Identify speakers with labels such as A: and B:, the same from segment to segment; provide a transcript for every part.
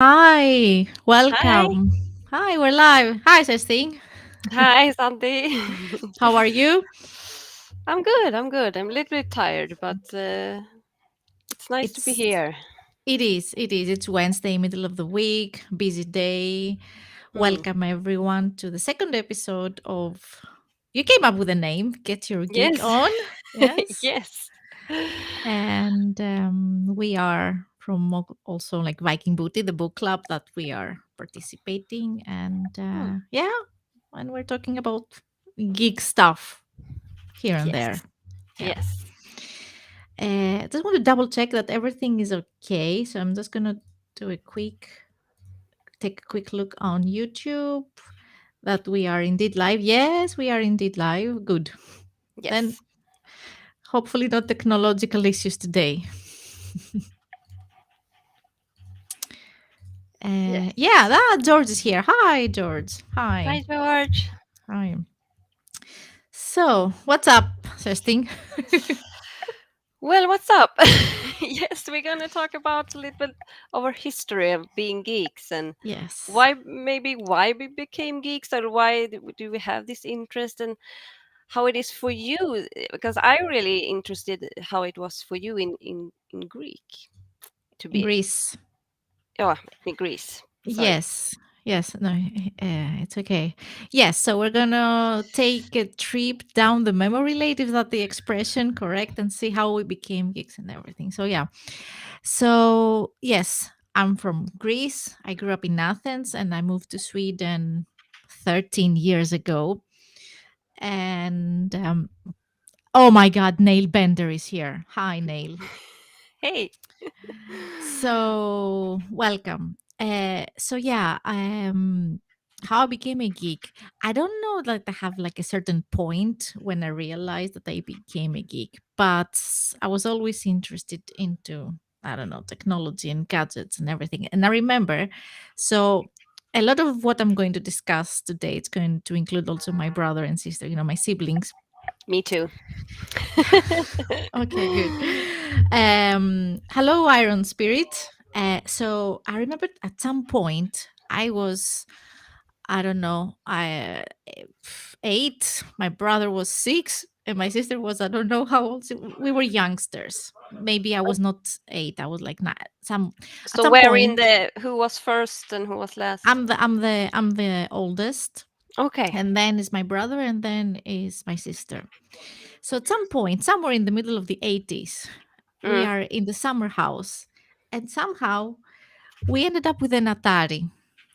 A: Hi,
B: Hi.
A: welcome. Hi, we're live. Hi, Sesting.
B: Hi, Sandy.
A: How are you?
B: I'm good. I'm good. I'm a little bit tired, but it's nice to be
A: It's
B: here.
A: it is. It's Wednesday, middle of the week, busy day.
B: Hmm.
A: Welcome everyone to the second episode of You came up with a name, Get Your Geek
B: Yes.
A: On. Yes.
B: Yes.
A: And we are from also like Viking Booty, the book club that we are participating. And
B: Hmm.
A: yeah, and we're talking about geek stuff here and there.
B: Yes.
A: Yeah.
B: Yes.
A: Just want to double check that everything is okay. So I'm just gonna do a take a quick look on YouTube that we are indeed live. Yes, we are indeed live. Good. Then
B: Yes.
A: hopefully not technological issues today.
B: Yes.
A: Yeah, George is here. Hi, George. Hi.
B: Hi, George.
A: Hi. So, what's up, Thirsting?
B: Well, what's up? Yes, we're gonna talk about a little bit of our history of being geeks and
A: Yes.
B: why we became geeks or why do we have this interest and how it is for you because I really interested how it was for you in Greek to
A: In
B: be
A: Greece.
B: oh in Greece. Sorry.
A: Yes. Yes. No, it's okay. Yes. So we're going to take a trip down the memory lane, if that the expression correct, and see how we became geeks and everything. So, yeah. So, yes, I'm from Greece. I grew up in Athens and I moved to Sweden 13 years ago. And oh my God, Nail Bender is here. Hi, Nail.
B: Hey.
A: So welcome. So yeah, how I became a geek. I don't know that I have like a certain point when I realized that I became a geek, but I was always interested into, I don't know, technology and gadgets and everything. And I remember, so a lot of what I'm going to discuss today, it's going to include also my brother and sister, my siblings.
B: Me too.
A: Okay, good. Hello, Iron Spirit. So I remember at some point I don't know, 8. My brother was 6, and my sister was, I don't know how old. We were youngsters. Maybe I was not 8. I was like 9. At
B: So
A: some
B: where in
A: point,
B: the who was first and who was last?
A: I'm the oldest,
B: Okay.
A: and then is my brother, and then is my sister. So at some point, somewhere in the middle of the 80s, we
B: Mm.
A: are in the summer house, and somehow we ended up with an Atari,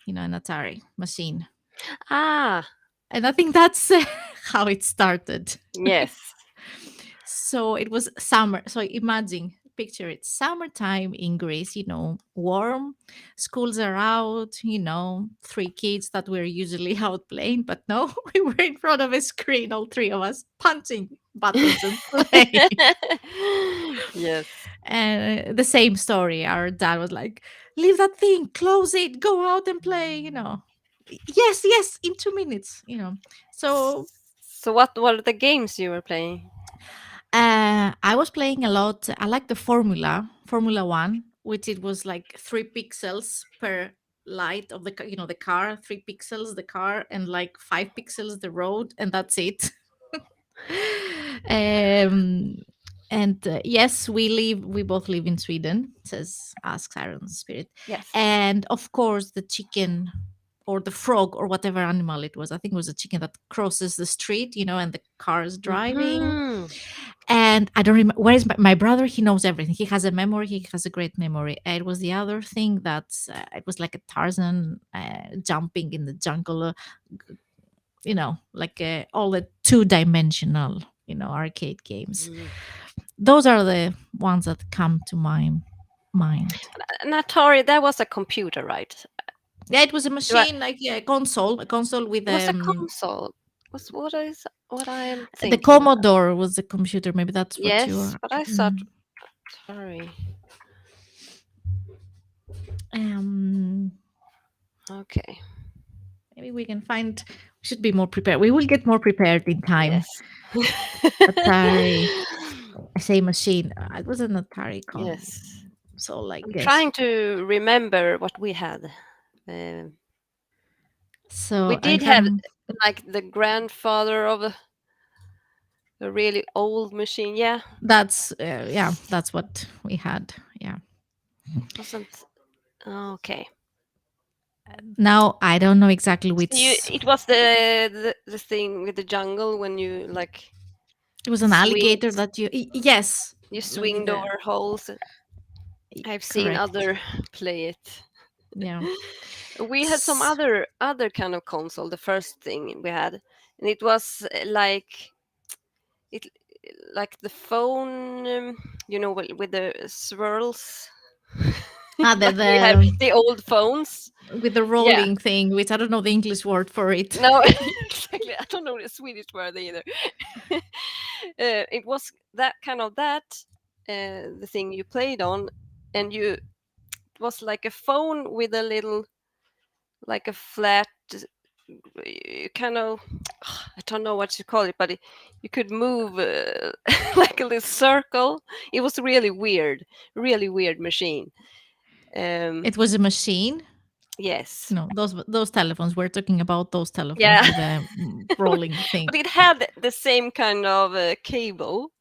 A: an Atari machine.
B: Ah,
A: And I think that's how it started.
B: yes.
A: So it was summer. So imagine, picture it, summertime in Greece, warm, schools are out, 3 kids that were usually out playing, but no, we were in front of a screen, all three of us, punching buttons and playing.
B: Yes.
A: And the same story. Our dad was like, "Leave that thing, close it, go out and play." Yes, yes, in 2 minutes. So
B: So what were the games you were playing?
A: I was playing a lot. I like the Formula One, which it was like 3 pixels per light of the car, 3 pixels the car, and like 5 pixels the road, and that's it. um, and yes, we both live in Sweden, says Ask Iron Spirit.
B: Yes.
A: And of course, the chicken or the frog or whatever animal it was, I think it was a chicken that crosses the street, and the car is driving.
B: Hmm.
A: And I don't remember where is my brother. He knows everything. He has a memory. He has a great memory. It was the other thing that it was like a Tarzan jumping in the jungle, like all the two-dimensional, arcade games.
B: Mm.
A: Those are the ones that come to my mind.
B: An Atari, that was a computer, right?
A: Yeah, it was a
B: Do I,
A: machine, like yeah, a console with
B: it was a console. Was what I am
A: the
B: thinking.
A: Commodore was the computer. Maybe that's what you
B: Yes,
A: are.
B: but I thought
A: Mm.
B: Atari.
A: Um,
B: Okay.
A: Maybe we can find. We should be more prepared. We will get more prepared in time.
B: Yes.
A: Atari, I say machine. It was an Atari
B: Yes.
A: So like
B: I'm
A: yes.
B: trying to remember what we had. Uh, we
A: So I
B: did have
A: rem
B: like the grandfather of a really old machine. Yeah,
A: that's yeah, that's what we had. Yeah.
B: wasn't okay.
A: Now I don't know exactly
B: So you,
A: which.
B: it was the thing with the jungle when you like
A: It was an
B: swing
A: alligator that yes,
B: you
A: with
B: swinged
A: the
B: over holes. I've seen
A: correct.
B: other play it.
A: Yeah.
B: We had some
A: S-
B: other kind of console. The first thing we had, and it was it like the phone, with the swirls,
A: the
B: like we have
A: the
B: the old phones.
A: with the
B: Yeah.
A: rolling thing, which I don't know the English word for it.
B: No, exactly. I don't know the Swedish word either. It was that kind of the thing you played on, and it was like a phone with a little, like a flat, kind of, I don't know what to call it, but you could move like a little circle. It was really weird machine. Um,
A: It was a machine.
B: yes,
A: No, those telephones. We're talking about those telephones
B: yeah,
A: with a rolling thing.
B: but it had the same kind of cable.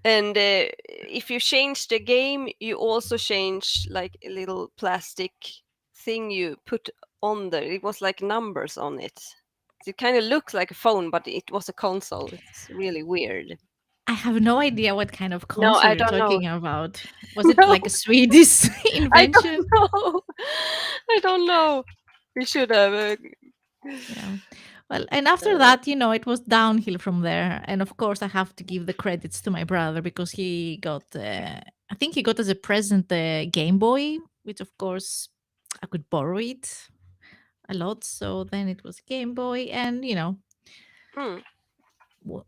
B: And if you change the game, you also change like a little plastic thing you put on there. It was like numbers on it. So it kind of looks like a phone, but it was a console. It's really weird.
A: I have no idea what kind of
B: No,
A: console
B: I
A: you're
B: don't know.
A: talking about. Was it like a Swedish
B: I don't
A: invention?
B: know. I don't know. We should have.
A: Yeah. Well, and after
B: Uh,
A: that, it was downhill from there. And of course, I have to give the credits to my brother because he got, I think he got as a present the Game Boy, which of course I could borrow it a lot. So then it was Game Boy. And,
B: hmm,
A: w-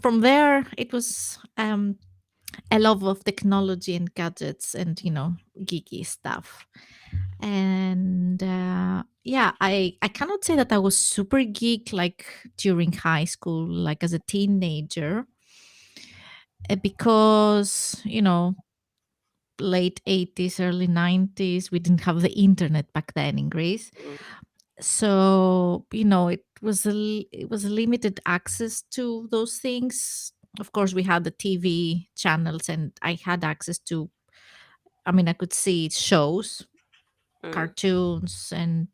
A: from there, it was a love of technology and gadgets and, geeky stuff. And yeah, I cannot say that I was super geek like during high school, like as a teenager, because late 80s, early 90s, we didn't have the internet back then in Greece.
B: hmm,
A: So it was a limited access to those things. Of course, we had the TV channels, and I had access to, I mean, I could see shows,
B: hmm.
A: cartoons. And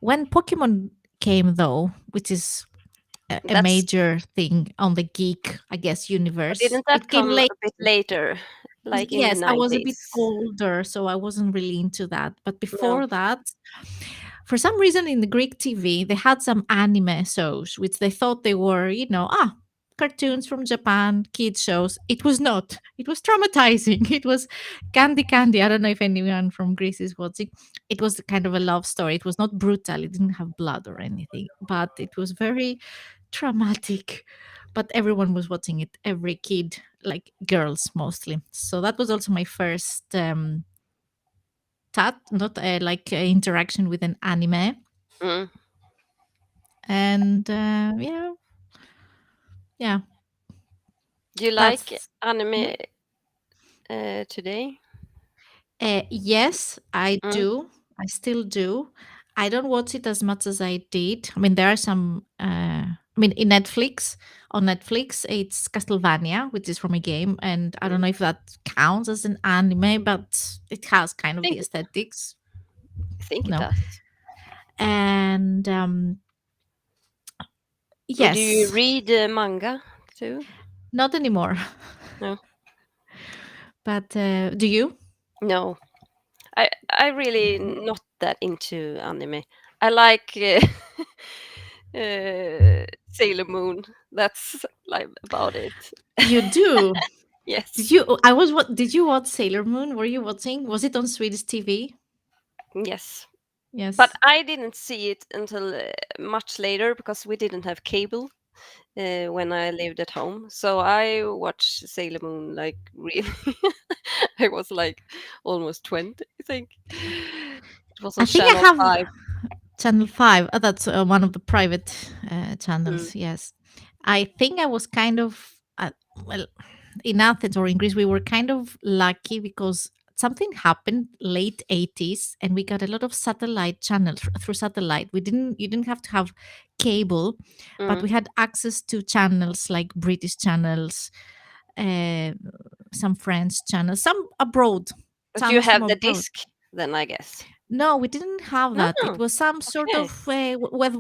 A: when Pokemon came, though, which is a
B: That's
A: major thing on the geek, I guess,
B: But
A: universe,
B: didn't that
A: it came
B: come
A: late.
B: a bit later, like in the
A: Yes, I was a bit
B: 90s?
A: older, so I wasn't really into that. But
B: No.
A: before that, for some reason in the Greek TV, they had some anime shows, which they thought they were, cartoons from Japan, kids shows. It was not. It was traumatizing. It was Candy Candy. I don't know if anyone from Greece is watching. It was kind of a love story. It was not brutal. It didn't have blood or anything, but it was very traumatic. But everyone was watching it. Every kid, like girls mostly. So that was also my first not like interaction with an anime.
B: Mm.
A: And yeah, yeah,
B: Do you like
A: that's
B: anime
A: mhm.
B: today?
A: Yes, I
B: Mm.
A: do. I still do. I don't watch it as much as I did. I mean, there are some. I mean, in Netflix, on Netflix, it's Castlevania, which is from a game, and I don't
B: Mm.
A: know if that counts as an anime, but it has kind
B: I
A: of the
B: think
A: aesthetics,
B: I think it
A: no.
B: does.
A: And
B: Do you
A: yes,
B: read manga too?
A: not anymore.
B: No.
A: But do you?
B: No. I really not that into anime. I like Sailor Moon. That's like about it.
A: You do. Did
B: Yes.
A: you? I was. What did you watch Sailor Moon? Were you watching? Was it on Swedish TV?
B: Yes. But
A: Yes.
B: I didn't see it until much later because we didn't have cable when I lived at home. So I watched Sailor Moon like really. I was like almost 20, I think. It was on
A: I think I
B: Channel
A: have
B: 5.
A: Channel 5. That's one of the private
B: Mm,
A: channels. Yes. I think I was kind of, well, in Athens or in Greece, we were kind of lucky because something happened late 80s and we got a lot of satellite channels through satellite. We didn't You didn't have to have cable, but
B: Mm.
A: we had access to channels like British channels, uh, some French channels, some abroad,
B: But you
A: channels from
B: have the
A: abroad.
B: disc then, I guess.
A: No, we didn't have that. It
B: Oh,
A: was some sort
B: okay.
A: of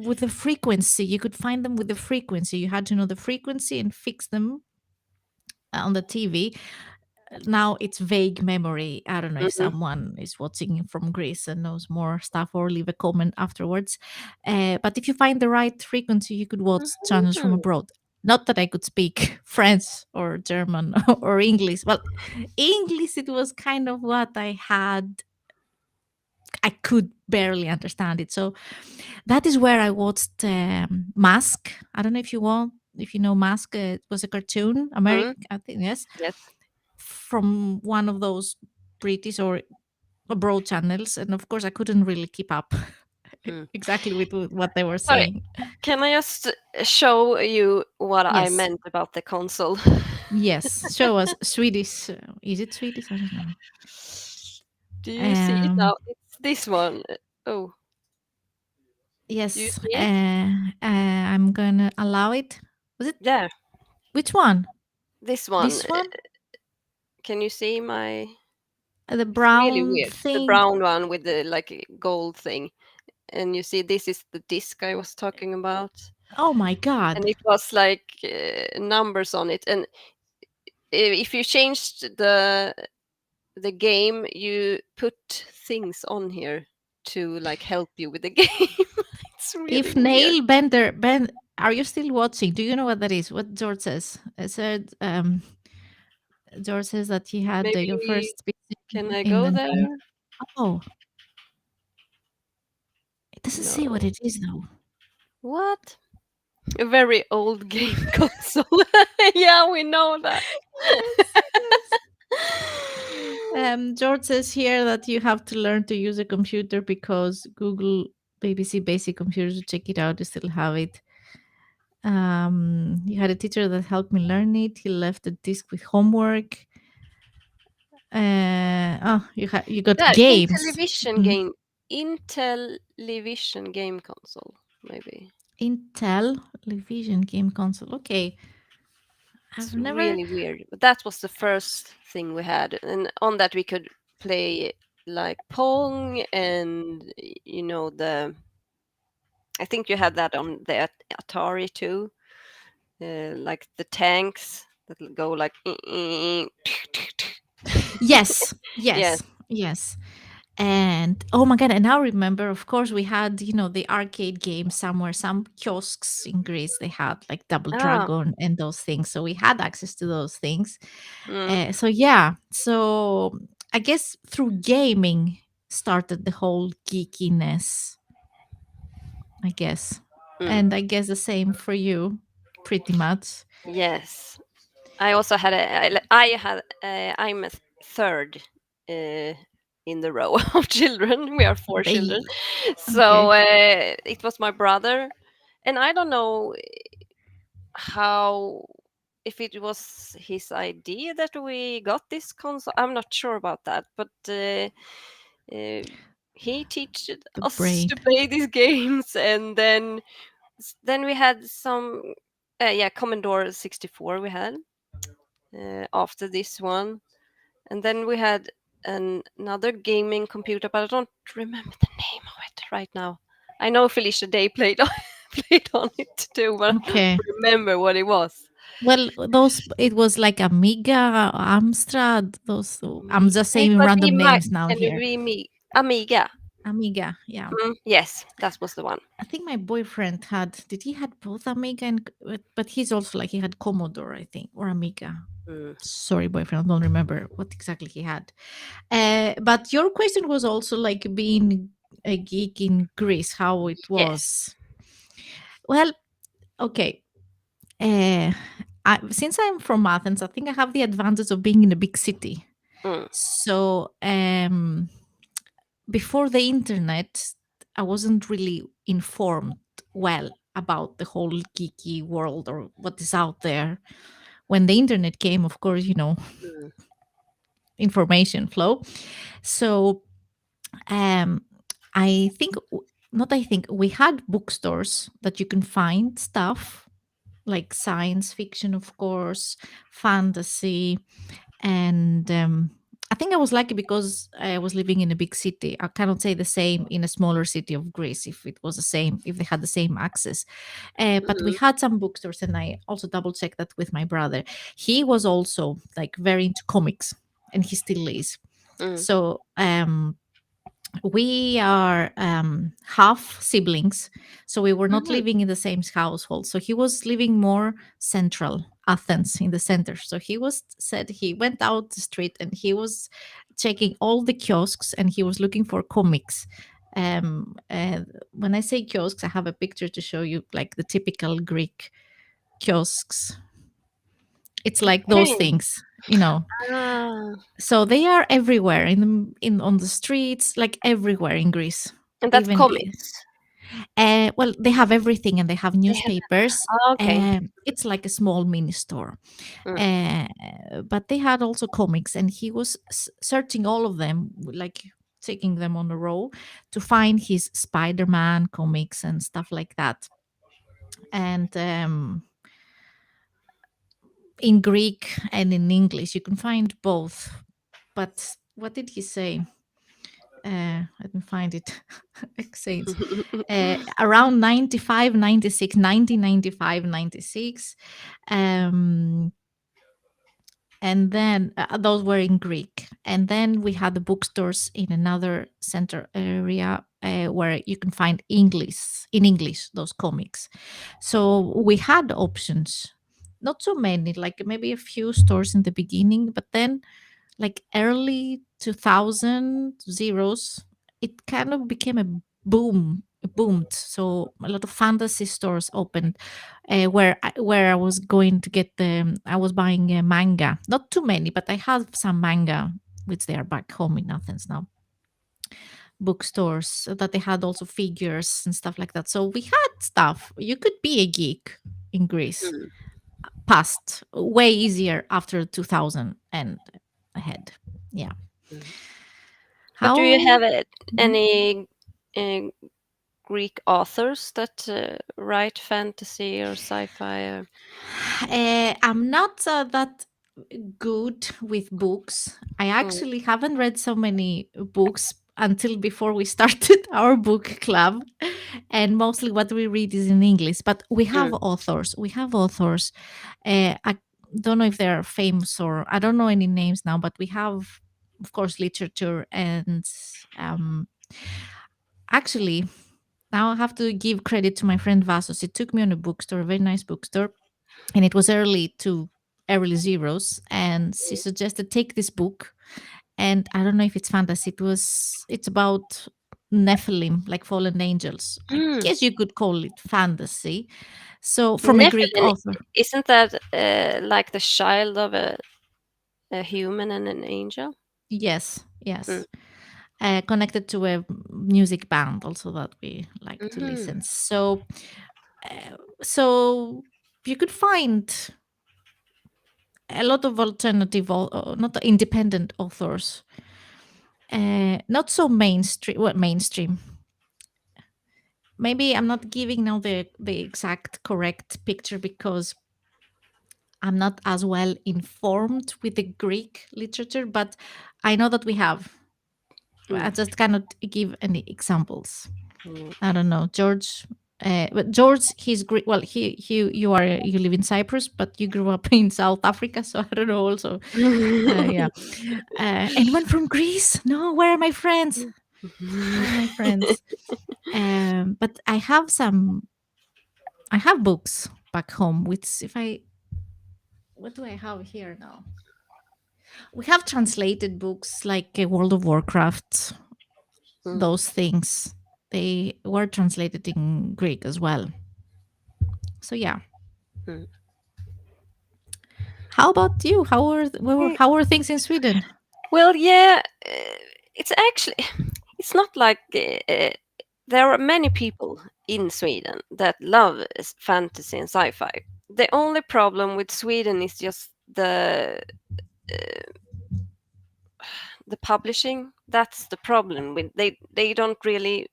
A: with the frequency. You could find them with the frequency. You had to know the frequency and fix them on the TV. Now it's vague memory. I don't know if
B: Hmm.
A: someone is watching from Greece and knows more stuff, or leave a comment afterwards. But if you find the right frequency, you could watch channels from
B: Hmm.
A: abroad. Not that I could speak French or German or English. Well, English, it was kind of what I had. I could barely understand it. So that is where I watched Mask. I don't know if you know Mask. It was a cartoon,
B: Mm.
A: American, I think, yes,
B: Yes.
A: from one of those British or abroad channels. And of course, I couldn't really keep up
B: Mm.
A: exactly with what they were
B: Sorry,
A: saying.
B: can I just show you what I
A: Yes,
B: meant about the console?
A: yes. Show us Swedish. Is it Swedish? I don't know.
B: Do you see it
A: Um,
B: now? It's this one. Oh, do you
A: yes,
B: see it?
A: I'm gonna allow it. Was it
B: There,
A: which one?
B: this one.
A: This one?
B: Can you see my?
A: The
B: It's really
A: brown
B: weird. The
A: thing.
B: brown one with the like gold thing. And you see, this is the disc I was talking about.
A: Oh my
B: And
A: god.
B: it was like numbers on it. And if you changed the game, you put things on here to like help you with the game. It's really
A: If
B: weird.
A: Nail Bender Ben, are you still watching? Do you know what that is? What George says? It said George says that he had your
B: Maybe
A: first PC
B: can I
A: in
B: go
A: the
B: there?
A: Oh, it doesn't say what
B: No.
A: it is though.
B: What? A very old game console. Yeah, we know that.
A: Yes, yes. George says here that you have to learn to use a computer because Google BBC Basic Computers to check it out. You still have it. You had a teacher that helped me learn it. He left a disk with homework. You got
B: There,
A: games.
B: Intellivision
A: Mhm.
B: game. Intellivision game console, maybe.
A: Intellivision game console. Okay,
B: It's
A: I've never.
B: really weird. But that was the first thing we had. And on that we could play like Pong and the I think you had that on the Atari too. Like the tanks that will go like
A: Yes,
B: yes.
A: yes, yes. And oh my god! And now remember, of course, we had the arcade games somewhere. Some kiosks in Greece they had like Double
B: Ah.
A: Dragon and those things, so we had access to those things.
B: Mm,
A: So yeah, so I guess through gaming started the whole geekiness, I guess.
B: mm.
A: And I guess the same for you, pretty much.
B: Yes. I also had I'm a third uh, in the row of children. We are four children.
A: They
B: So
A: okay.
B: it was my brother, and I don't know how, if it was his idea that we got this console. I'm not sure about that, but uh, he taught
A: The
B: us
A: brain.
B: to play these games, and then we had some yeah, Commodore 64 we had after this one. And then we had another gaming computer, but I don't remember the name of it right now. I know Felicia Day played on, played on it too, but I don't
A: Okay.
B: remember what it was.
A: Well, those it was like Amiga, Amstrad. Those I'm just
B: It
A: saying
B: was
A: random names now here.
B: Amiga.
A: Amiga, yeah.
B: Yes, that was the one.
A: I think my boyfriend had. Did he had both Amiga and? But he's also like he had Commodore, I think, or Amiga.
B: Mm.
A: Sorry, boyfriend, I don't remember what exactly he had. But your question was also like being a geek in Greece, how it
B: Yes.
A: was. Well, okay. Uh, since I'm from Athens, I think I have the advantage of being in a big city.
B: Mm.
A: So before the internet, I wasn't really informed well about the whole geeky world or what is out there. when the internet came, of course,
B: mm,
A: information flow. So um, I think, not I think, we had bookstores that you can find stuff like science fiction, of course, fantasy, and I think I was lucky because I was living in a big city. I cannot say the same in a smaller city of Greece if it was the same, if they had the same access. But we
B: mhm,
A: had some bookstores, and I also double checked that with my brother. He was also like very into comics, and he still is.
B: mm,
A: So we are half siblings, so we were not
B: mhm.
A: living in the same household. So he was living more central Athens, in the center. So he was said he went out the street and he was checking all the kiosks and he was looking for comics. When I say kiosks, I have a picture to show you, like the typical Greek kiosks. It's like those
B: Okay.
A: things.
B: Ah,
A: So they are everywhere in on the streets, like everywhere in Greece.
B: and that's
A: Even
B: comics.
A: well, they have everything, and they have
B: They have.
A: newspapers.
B: Ah, okay.
A: It's like a small mini store,
B: Mm.
A: uh, but they had also comics, and he was searching all of them, like taking them on a row to find his Spider-Man comics and stuff like that. And in Greek and in English, you can find both. But what did he say? Let me find it. Exchange. Around 95, 96, 1995, 96. Um, and then those were in Greek. And then we had the bookstores in another center area where you can find in English, those comics. So we had options. Not so many, like maybe a few stores in the beginning, but then like early 2000 zeros, it kind of became a boom. It boomed. So a lot of fantasy stores opened, where I was going to get I was buying a manga. Not too many, but I have some manga, which they are back home in Athens now. Bookstores, so that they had also figures and stuff like that. So we had stuff. You could be a geek in Greece
B: Mm,
A: past way easier after 2000 and ahead. Yeah.
B: mm. But do you
A: How?
B: have
A: Mhm.
B: any Greek authors that write fantasy or sci-fi? Or...
A: I'm not that good with books. I
B: Mm,
A: actually haven't read so many books until before we started our book club. And mostly what we read is in English, but we have
B: mm,
A: authors. We have authors. I don't know if they're famous, or I don't know any names now, but we have, of course, literature. And um, actually, now I have to give credit to my friend Vasos. It took me on a bookstore, a very nice bookstore, and it was early zeros, and she suggested take this book. And I don't know if it's fantasy. It's about Nephilim, like fallen angels. I
B: mm.
A: guess you could call it fantasy. So from a Greek
B: Nephilim,
A: author.
B: isn't that like the child of a human and an angel?
A: Yes,
B: Mm.
A: yes. Connected to a music band also that we like to
B: Mhm.
A: listen. So you could find a lot of alternative, not independent authors. Not so mainstream. Well, mainstream. Maybe I'm not giving now the exact correct picture because I'm not as well informed with the Greek literature, but I know that we have. I
B: Mm.
A: just cannot give any examples.
B: Mm.
A: I don't know, George. But George, he's Greek. Well, you live in Cyprus, but you grew up in South Africa, so I don't know. Also, yeah. Anyone from Greece? No. Where are my friends? Where are my friends? But I have some. I have books back home. Which, if I, what do I have here now? We have translated books like World of Warcraft.
B: Mm.
A: Those things, they were translated in Greek as well. So yeah.
B: Mm.
A: How about you?
B: Mm.
A: How are things in Sweden?
B: Well, yeah, it's actually it's not like there are many people in Sweden that love fantasy and sci-fi. The only problem with Sweden is just the publishing. That's the problem with they don't really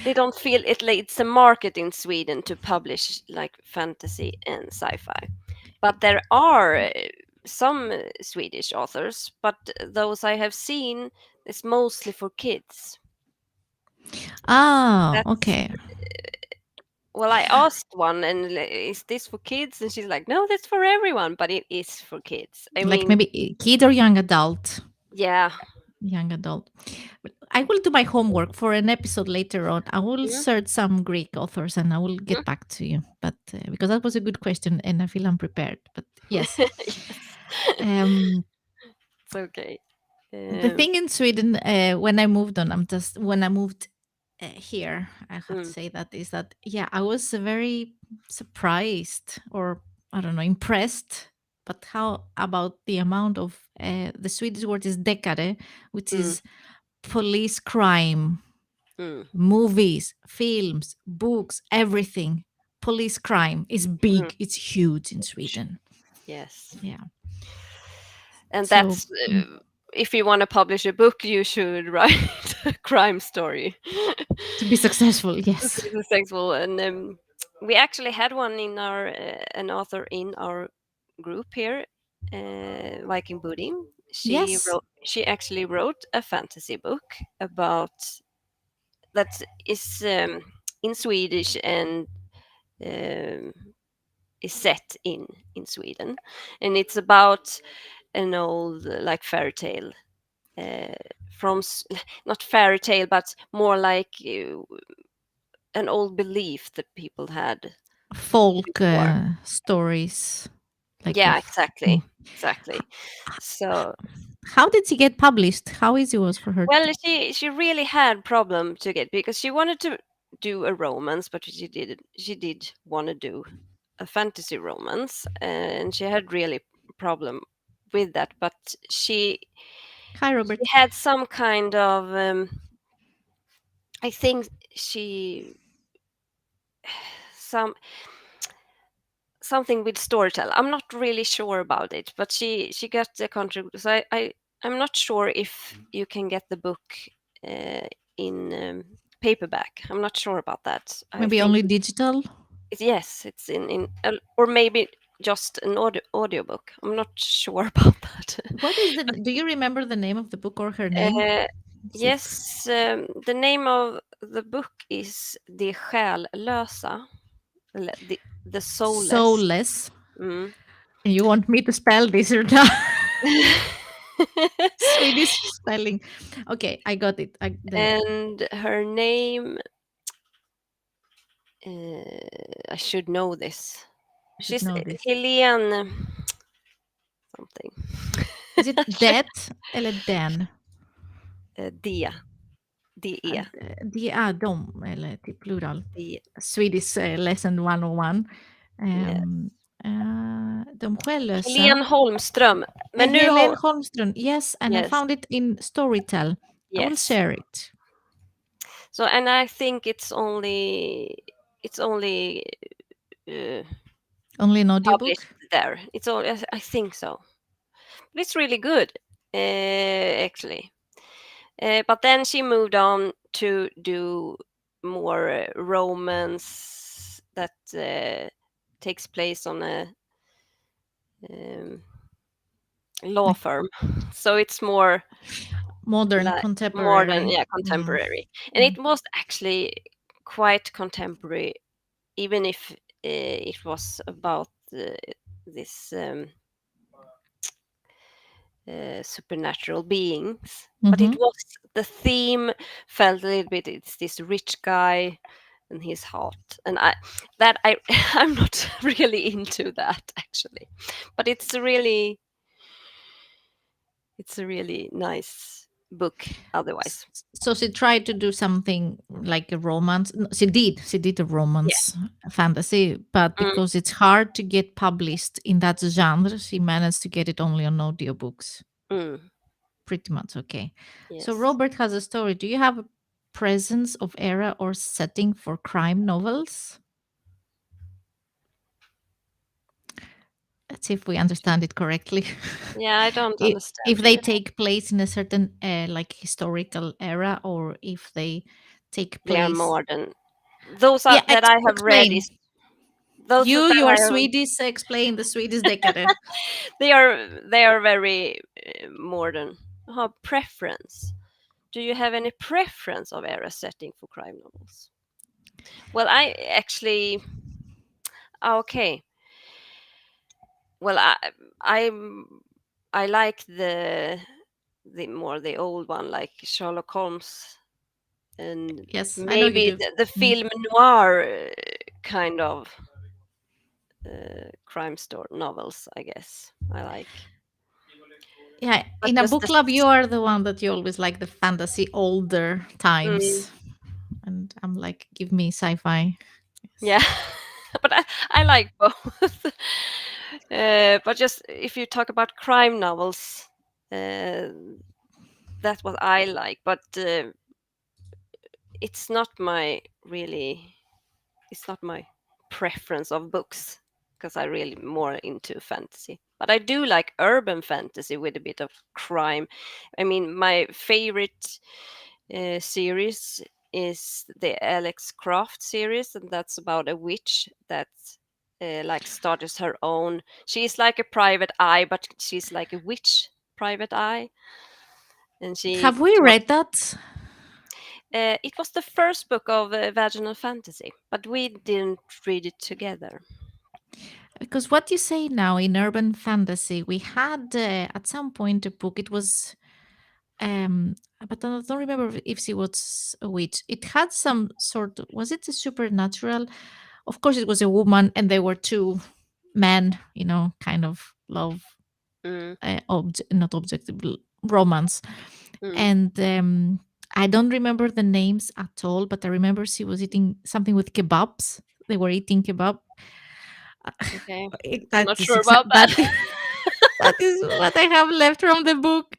B: they don't feel it like it's a market in Sweden to publish like fantasy and sci-fi. But there are some Swedish authors, but those I have seen is mostly for kids.
A: Oh,
B: That's
A: okay.
B: well, I asked one, and is this for kids? And she's like, no, that's for everyone, but it is for kids. I
A: Like
B: mean,
A: maybe kid or young adult.
B: yeah.
A: Young adult. But I will do my homework for an episode later on. I will
B: Mhm.
A: search some Greek authors and I will
B: Mhm.
A: get back to you. But because that was a good question and I feel unprepared. But yes,
B: Yes,
A: um,
B: it's okay.
A: the
B: Um,
A: thing in Sweden when I moved on, when I moved here, I have to
B: mm,
A: say that is that yeah, I was very surprised or I don't know impressed. But how about the amount of the Swedish word is dekare, which
B: mm,
A: is police crime,
B: mm,
A: movies, films, books, everything. Police crime is
B: mm.
A: big. It's huge in
B: Sh-
A: Sweden.
B: Yes,
A: Yeah.
B: and
A: So
B: that's if you want to publish a book, you should write a crime story.
A: to be successful,
B: To
A: yes.
B: be successful, and we actually had one in our an author in our group here, Viking Budding.
A: Yes.
B: She actually wrote a fantasy book about that is in Swedish and um, is set in Sweden, and it's about an old like fairy tale uh, not fairy tale, but more like an old belief that people had
A: Folk
B: before.
A: stories like
B: Yeah,
A: of.
B: exactly, exactly. So,
A: How did she get published? How easy was for her
B: well,
A: to.
B: she really had problem to get because she wanted to do a romance, but she did want to do a fantasy romance, and she had really problem with that. But
A: Hi,
B: she
A: Robert.
B: had some kind of I think she some something with storytell. I'm not really sure about it, but she got the contribute. So I'm not sure if you can get the book uh, in paperback. I'm not sure about that. I
A: Maybe
B: think
A: only digital.
B: yes, it's in or maybe just an audiobook. I'm not sure about that.
A: What is the? Do you remember the name of the book or her name?
B: uh,
A: Is it
B: yes, the name of the book is De själlösa, the soulless.
A: soulless?
B: Mm.
A: And you want me to spell this or not? Swedish spelling. Okay, I got it.
B: And her name, I should know this.
A: Should
B: She's
A: know this.
B: Helene something.
A: Is it
B: I should,
A: det eller den?
B: Dia, D-E,
A: De är de, eller till plural.
B: D,
A: Swedish lesson 101.
B: yeah.
A: De själlösa.
B: Helene Holmström. Men nu
A: Helen
B: har,
A: Holmström. Yes, and I
B: yes,
A: found it in Storytel. I will
B: yes.
A: share it.
B: So, and I think it's only uh,
A: Only an
B: published
A: audiobook?
B: there. It's all, I think so. But it's really good, actually. But then she moved on to do more romance that takes place on a um, law
A: Like
B: firm. So it's more
A: modern,
B: like modern,
A: contemporary.
B: yeah,
A: Mm,
B: contemporary. And
A: mm.
B: it was actually quite contemporary, even if it was about this supernatural beings. But it
A: Mhm.
B: was the theme felt a little bit. It's this rich guy and his heart, and I I'm not really into that actually, but it's a really nice book. Otherwise,
A: So she tried to do something like a romance. No, she did a romance
B: yes,
A: fantasy, but
B: mm,
A: because it's hard to get published in that genre, she managed to get it only on audiobooks.
B: mm,
A: Pretty much okay. So
B: yes.
A: Robert has a story. Do you have a presence of era or setting for crime novels? Let's see if we understand it correctly.
B: Yeah, I don't understand
A: If they
B: you.
A: take place in a certain like historical era, or if they take
B: They are
A: place.
B: modern. Those are
A: Yeah,
B: that I have read
A: explain.
B: is those that
A: You are
B: I have.
A: Swedish. Explain the Swedish decade.
B: They are very modern. Preference. Do you have any preference of era setting for crime novels? Well, I actually okay. Well, I I like the old one, like Sherlock Holmes, and
A: Yes, I know you
B: maybe
A: do.
B: the
A: Mm.
B: film noir kind of crime story novels. I guess I like,
A: Yeah,
B: but
A: in a
B: just
A: book
B: the
A: club, you are the one that you always like the fantasy older
B: mm,
A: times, and I'm like, give me sci-fi. Yes.
B: yeah, but I like both. But just if you talk about crime novels, uh, that's what I like. But it's not my really it's not my preference of books because I really more into fantasy. But I do like urban fantasy with a bit of crime. I mean, my favorite series is the Alex Croft series, and that's about a witch that like starts her own. She's like a private eye, but she's like a witch private eye, and she
A: Have we read that?
B: it was the first book of Vaginal Fantasy, but we didn't read it together.
A: Because what you say now in urban fantasy, we had at some point a book. It was, but I don't remember if she was a witch. It had some sort. Was it a supernatural? Of course, it was a woman, and they were two men. Kind of love,
B: Mm,
A: not objective romance.
B: mm,
A: And I don't remember the names at all, but I remember she was eating something with kebabs. They were eating kebab.
B: okay. I'm
A: That
B: not
A: is
B: sure about that.
A: that is what I have left from the book.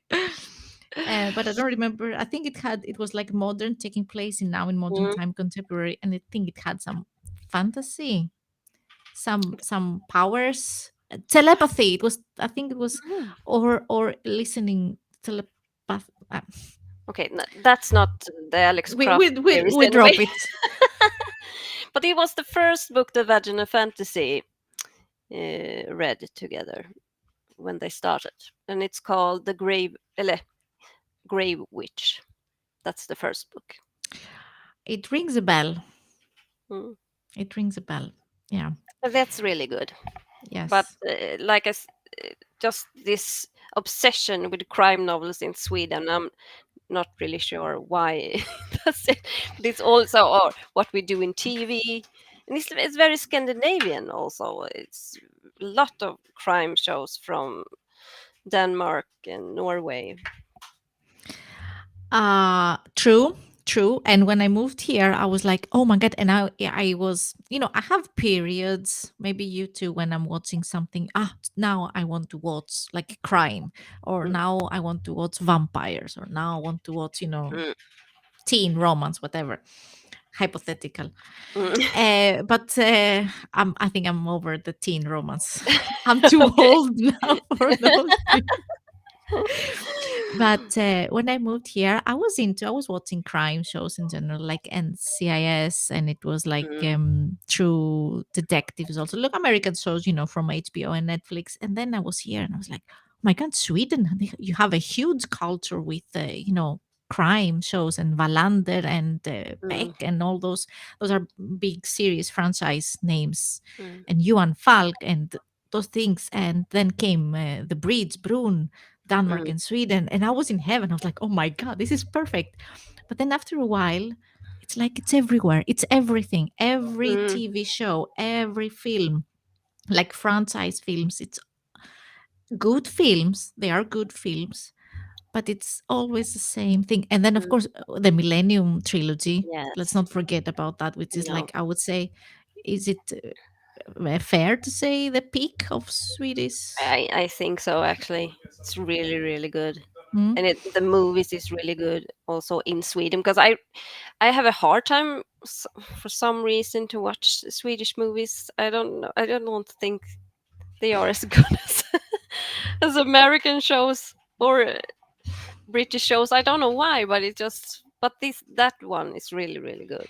A: But I don't remember. I think it was like modern, taking place in modern
B: Mm,
A: time, contemporary, and I think it had some fantasy, some powers, telepathy. It was, I think it was,
B: mm.
A: or listening telepath.
B: Okay, that's not the Alex
A: We
B: Croft
A: we we
B: series
A: we
B: anyway.
A: drop it.
B: But it was the first book the Vaginal Fantasy read together when they started, and it's called The Grave Witch. That's the first book.
A: It rings a bell.
B: Mm.
A: It rings a bell. Yeah.
B: And that's really good. But
A: Yes.
B: just this obsession with crime novels in Sweden, I'm not really sure why. That's it. But it's also what we do in TV, and it's very Scandinavian. Also, it's a lot of crime shows from Denmark and Norway.
A: True, true. And when I moved here, I was like, oh my god. And I was, I have periods, maybe you too, when I'm watching something. Now I want to watch like crime, or
B: Mm,
A: now I want to watch vampires, or now I want to watch,
B: mm,
A: teen romance, whatever, hypothetical.
B: mm.
A: But I think I'm over the teen romance. I'm too
B: Okay.
A: old now for those. But when I moved here, I was watching crime shows in general, like NCIS, and it was like
B: Mm,
A: true detectives also. Look, American shows, from HBO and Netflix. And then I was here, and I was like, oh my god, Sweden! You have a huge culture with crime shows, and Wallander and Beck
B: mm,
A: and all those. Those are big series franchise names,
B: mm,
A: and Johan Falk and those things. And then came the Breeds, Brun, Denmark
B: mm,
A: and Sweden. And I was in heaven. I was like, oh my God, this is perfect. But then after a while, it's like it's everywhere. It's everything. Every
B: mm,
A: TV show, every film, like franchise films. It's good films. They are good films, but it's always the same thing. And then, of
B: mm.
A: course, the Millennium Trilogy. Let's
B: Yes.
A: not forget about that, which is
B: No.
A: like, I would say, is it fair to say the peak of Swedish?
B: I think so actually. It's really, really good.
A: Hmm?
B: And the movies is really good also in Sweden because I have a hard time for some reason to watch Swedish movies. I don't know. I don't want to think. they are as good as American shows or British shows. I don't know why, but it just but this that one is really really good.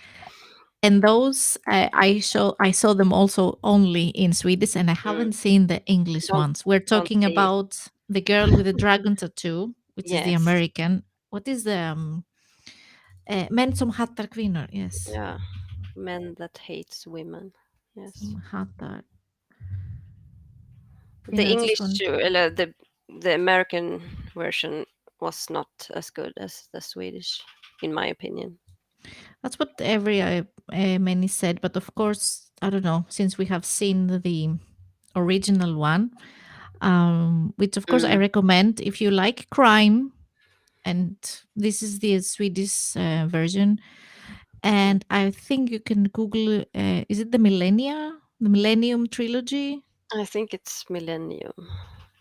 A: And those I saw them also only in Swedish, and I
B: Mm.
A: haven't seen the English
B: Don't
A: ones. We're
B: don't
A: talking
B: say
A: about the girl with the dragon tattoo, which is the
B: yes.
A: American. What is the Män som hattar kvinnor? Yes,
B: Yeah, men that hates women. Yes.
A: som hatar
B: The
A: kvinnor. I just
B: English,
A: want.
B: the American version was not as good as the Swedish, in my opinion.
A: That's what every many said, but of course, I don't know. Since we have seen the original one, which of course I
B: Mm.
A: recommend if you like crime, and this is the Swedish version. And I think you can Google. Is it the Millennium Trilogy?
B: I think it's Millennium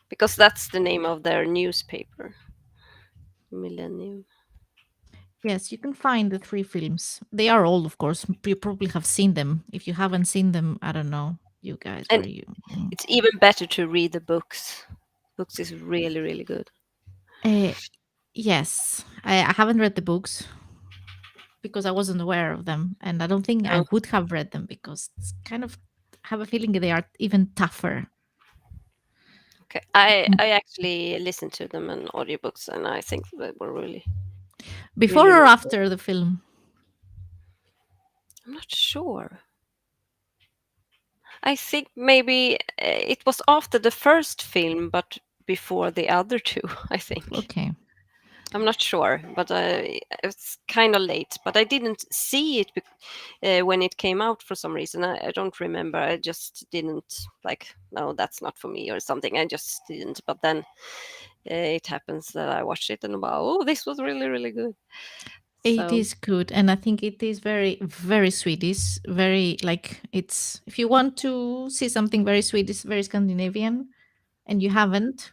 B: because that's the name of their newspaper. Millennium.
A: Yes, you can find the three films. They are old, of course. You probably have seen them. If you haven't seen them, I don't know, you guys,
B: And
A: where you?
B: it's even better to read the books. Books is really really good.
A: Uh, yes, I haven't read the books because I wasn't aware of them, and I don't think I
B: No.
A: would have read them because it's kind of have a feeling they are even tougher.
B: Okay. I
A: Mm.
B: I actually listened to them in audiobooks and I think they were really really
A: Before or
B: really good.
A: after the film?
B: I'm not sure. I think maybe it was after the first film, but before the other two. I think
A: Okay.
B: I'm not sure, but it's kind of late. But I didn't see it when it came out for some reason. I don't remember. I just didn't like. No, that's not for me or something. I just didn't. But then it happens that I watched it and wow, oh, this was really really good.
A: It
B: So
A: is good, and I think it is very, very Swedish. Very like it's. If you want to see something very Swedish, very Scandinavian, and you haven't,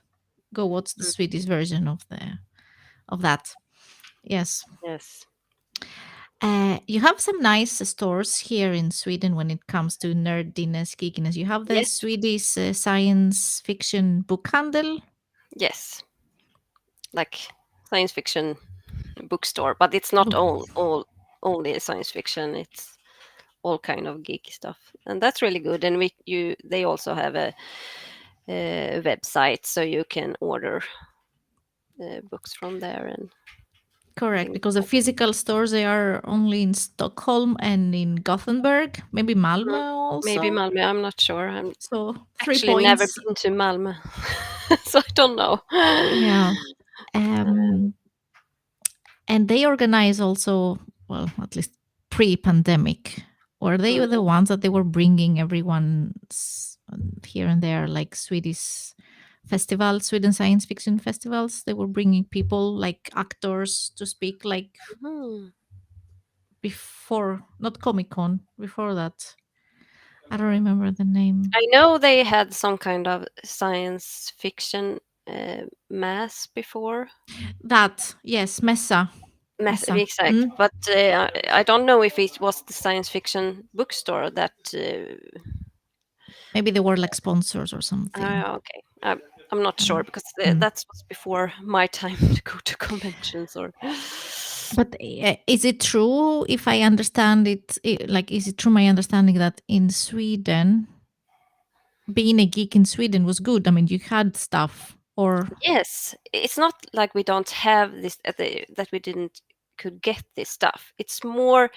A: go watch the
B: mm,
A: Swedish version of that. Yes,
B: yes,
A: you have some nice stores here in Sweden when it comes to nerdiness, geekiness. You have the
B: yes,
A: Swedish science fiction bookhandel.
B: yes, like science fiction bookstore, but it's not
A: Book.
B: all only science fiction. It's all kind of geeky stuff, and that's really good. And they also have a website, so you can order books from there and
A: Correct,
B: things
A: because the
B: like.
A: physical stores they are only in Stockholm and in Gothenburg, maybe
B: Mhm.
A: Malmö
B: Maybe
A: also.
B: Malmö. I'm not sure. I'm
A: So three
B: actually never
A: points.
B: been to Malmö, so I don't know.
A: Yeah.
B: Um,
A: Um, and they organize also, well, at least pre-pandemic, or they were the
B: mm,
A: ones that they were bringing everyone here and there, like Swedish festivals, Sweden science fiction festivals. They were bringing people like actors to speak, like
B: mhm.
A: before, not Comic Con, before that. I don't remember the name.
B: I know they had some kind of science fiction mass before.
A: That, yes, Messa. Messa.
B: Exact,
A: Mm.
B: but I don't know if it was the science fiction bookstore that.
A: Maybe they were like sponsors or something.
B: Okay, I'm not sure because
A: Mm.
B: that was before my time to go to conventions or.
A: But is it true if I understand it, like, is it true my understanding that in Sweden, being a geek in Sweden was good? I mean, you had stuff or
B: Yes, it's not like we don't have this that we didn't could get this stuff. It's more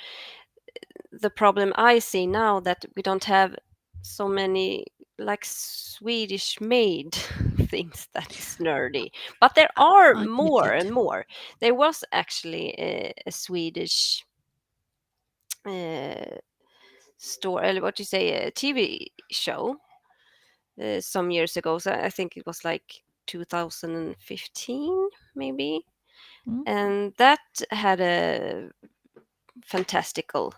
B: the problem I see now that we don't have so many like Swedish made things that is nerdy. But there are
A: I get
B: more
A: it.
B: and more. There was actually a Swedish uh, store, what you say, a TV show some years ago. So I think it was like 2015, maybe.
A: Mm.
B: And that had a fantastical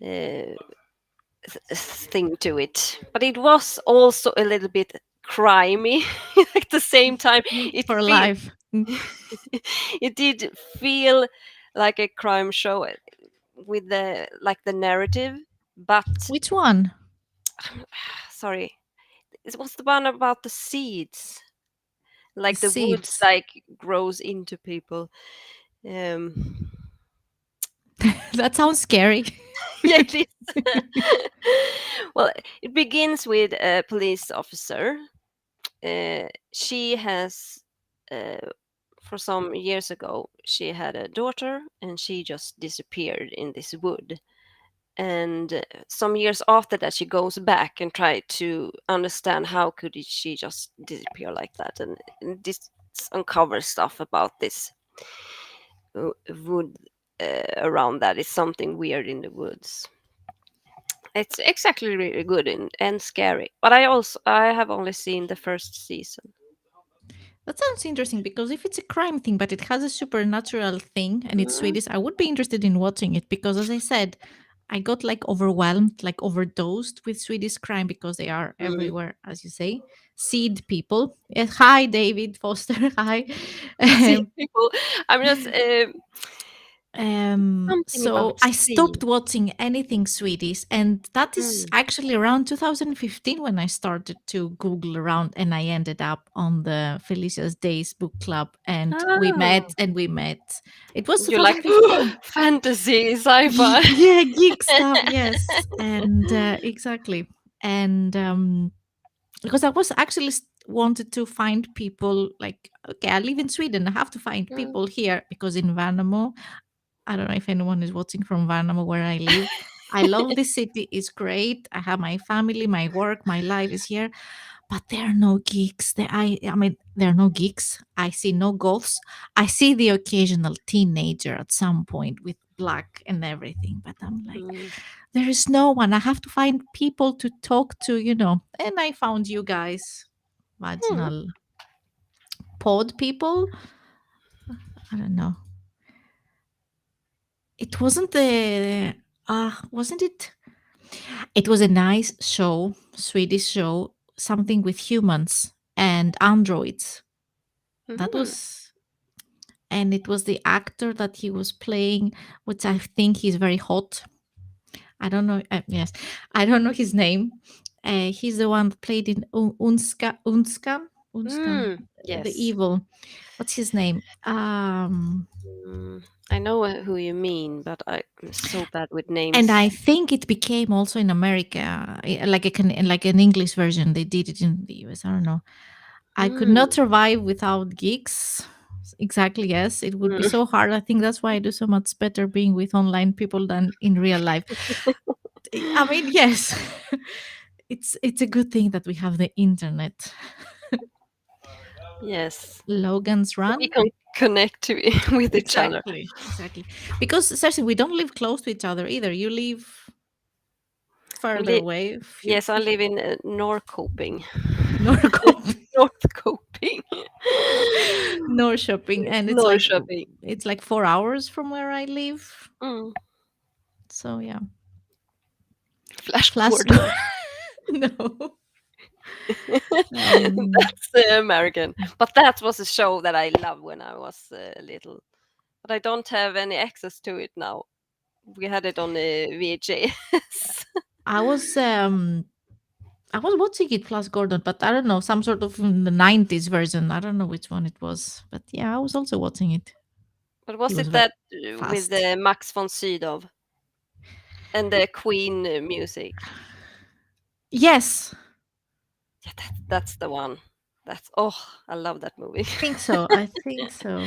B: uh, thing to it, but it was also a little bit crimey at the same time. It
A: For
B: feel
A: life. Mm.
B: it did feel like a crime show with the narrative, but
A: Which one?
B: sorry, it was the one about the seeds,
A: The
B: like the woods
A: seeds.
B: like grows into people. Um,
A: That sounds scary.
B: yeah, it is. Well, it begins with a police officer. She has, uh, for some years ago, she had a daughter, and she just disappeared in this wood. And some years after that, she goes back and try to understand how could she just disappear like that, and this uncovers stuff about this wood around that. It's something weird in the woods. It's exactly really good and scary. But I have only seen the first season.
A: That sounds interesting because if it's a crime thing, but it has a supernatural thing and it's
B: Mm,
A: Swedish, I would be interested in watching it because, as I said, I got like overwhelmed, like overdosed with Swedish crime because they are
B: mm.
A: everywhere, as you say. Seed people. Yes, hi, David Foster. Hi.
B: See
A: Um,
B: people. I'm just something
A: so
B: about
A: I
B: sea.
A: stopped watching anything Swedish, and that is
B: Mm.
A: actually around 2015 when I started to Google around, and I ended up on the Felicia's Days book club, and we
B: Ah,
A: met and we met. It was
B: you like
A: 2015.
B: fantasy, sci-fi.
A: Yeah, geek stuff, yes, and exactly, and because I was actually wanted to find people like, okay, I live in Sweden, I have to find
B: Mm,
A: people here because in Värnamo, I don't know if anyone is watching from Värnamo where I live. I love this city. It's great. I have my family, my work, my life is here. But there are no geeks. I mean, there are no geeks. I see no goths. I see the occasional teenager at some point with black and everything. But I'm like,
B: mm.
A: there is no one. I have to find people to talk to, you know. And I found you guys,
B: Hmm.
A: vaginal pod people. I don't know. It wasn't the wasn't it? It was a nice show, Swedish show, something with humans and androids. That
B: Mhm.
A: was, and it was the actor that he was playing, which I think he's very hot. I don't know. Yes, I don't know his name. He's the one that played in Unskan,
B: Mm.
A: the
B: Yes.
A: evil. What's his name?
B: Mm. I know who you mean, but I'm so bad with
A: And
B: names.
A: I think it became also in America, like like an English version. They did it in the US. I don't know. I could
B: Mm.
A: not survive without geeks. Exactly, yes. It would be
B: Mm.
A: so hard. I think that's why I do so much better being with online people than in real life. I mean, yes. It's a good thing that we have the internet.
B: Yes.
A: Logan's
B: So we
A: Run.
B: can connect to with each other.
A: Exactly. Exactly. Because seriously, we don't live close to each other either. You live
B: I'm
A: further away.
B: yes, I live in Norrköping.
A: Norrköping.
B: Norrköping.
A: Norrköping. And
B: Norrköping.
A: it's like 4 hours from where I live.
B: Mm.
A: So yeah.
B: Flash
A: Flash
B: Gordon.
A: no. Um,
B: That's American. But that was a show that I loved when I was little. But I don't have any access to it now. We had it on VHS.
A: I was um I was watching it Flash Gordon, but I don't know, some sort of the 90s version. I don't know which one it was. But yeah, I was also watching it.
B: But
A: He
B: was
A: was
B: it
A: very
B: that with
A: fast.
B: Max von Sydow and the Queen music?
A: Yes,
B: Yeah, that's the one. That's oh, I love that movie.
A: I think so. I think so.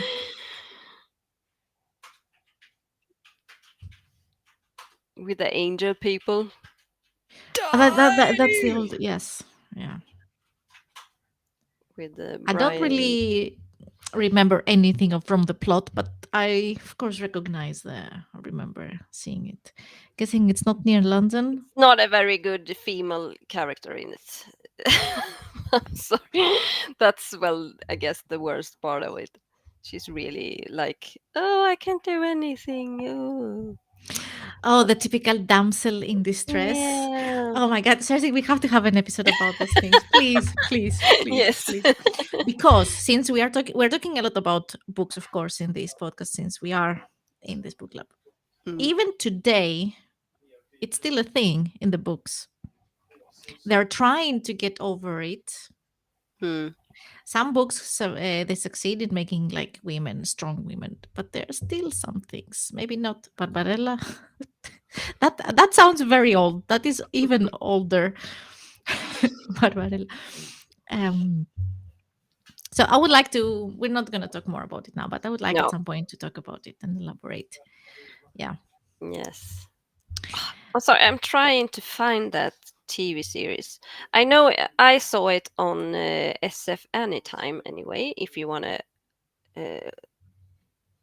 B: With the angel people.
A: That's the
B: Die!
A: old, yes. Yeah.
B: With
A: I don't
B: Brian.
A: really remember anything from the plot, but I of course recognize I remember seeing it. Guessing it's not near London.
B: It's not a very good female character in it. I'm sorry. That's well, I guess the worst part of it. She's really like, oh, I can't do anything. Oh.
A: Oh, the typical damsel in distress.
B: Yeah.
A: Oh my God. Seriously, we have to have an episode about these things. Please, please, please,
B: Yes.
A: please. Because since we're talking a lot about books, of course, in this podcast, since we are in this book club.
B: Mm.
A: Even today, it's still a thing in the books. They're trying to get over it.
B: Hmm.
A: Some books, so, they succeed in making like women strong women, but there are still some things. Maybe not Barbarella. That sounds very old. That is even older. Barbarella. Um, so I would like to. We're not going to talk more about it now, but I would like at
B: No.
A: some point to talk about it and elaborate. Yeah.
B: Yes. I'm sorry. I'm trying to find that TV series. I know I saw it on SF Anytime anyway. If you wanna, uh,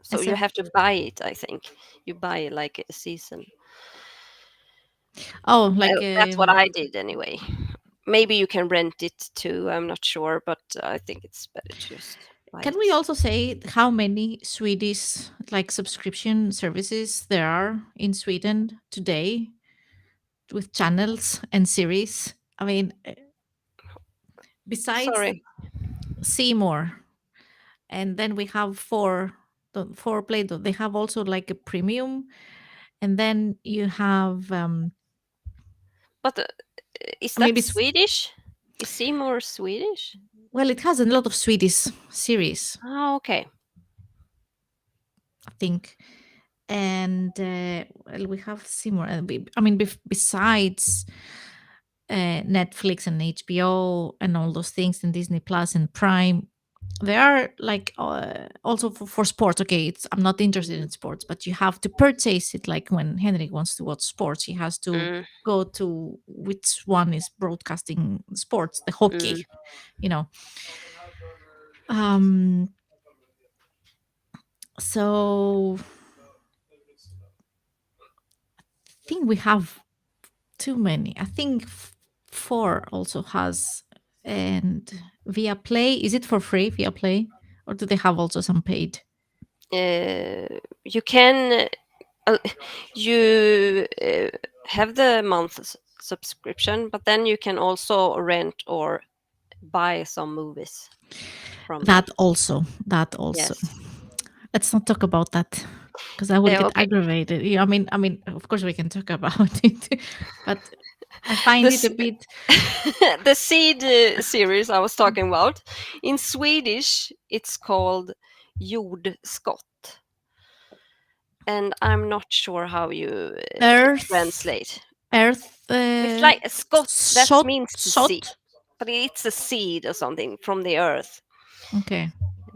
B: so you
A: SF.
B: have to buy it. I think you buy like a season.
A: Oh, like
B: That's what I did anyway. Maybe you can rent it too. I'm not sure, but I think it's better to just buy
A: can we
B: it.
A: also say how many Swedish like subscription services there are in Sweden today with channels and series? I mean, besides
B: Sorry,
A: Seymour, and then we have four play. They have also like a premium, and then you have.
B: but is
A: I mean,
B: that Swedish? Is Seymour Swedish?
A: well, it has a lot of Swedish series,
B: Oh, okay.
A: I think, and well, we have Seymour. I mean, besides Netflix and HBO and all those things, and Disney Plus and Prime, there are like also for sports. Okay, I'm not interested in sports, but you have to purchase it. Like when Henrik wants to watch sports, he has to
B: Mm,
A: go to which one is broadcasting sports, the
B: mm.
A: hockey, you know. Um, so I think we have too many. I think four also has, and via Play. Is it for free via Play, or do they have also some paid?
B: You can you have the subscription, but then you can also rent or buy some movies from them.
A: That also.
B: Yes.
A: Let's not talk about that because I will get
B: Okay.
A: aggravated. Yeah, I mean, of course we can talk about it, but I find it
B: This
A: a bit.
B: the seed series I was talking about in Swedish it's called jordskott, and I'm not sure how you
A: Earth,
B: translate.
A: earth,
B: It's like a skott that
A: shot,
B: means to see,
A: shot.
B: but it's a seed or something from the earth.
A: Okay,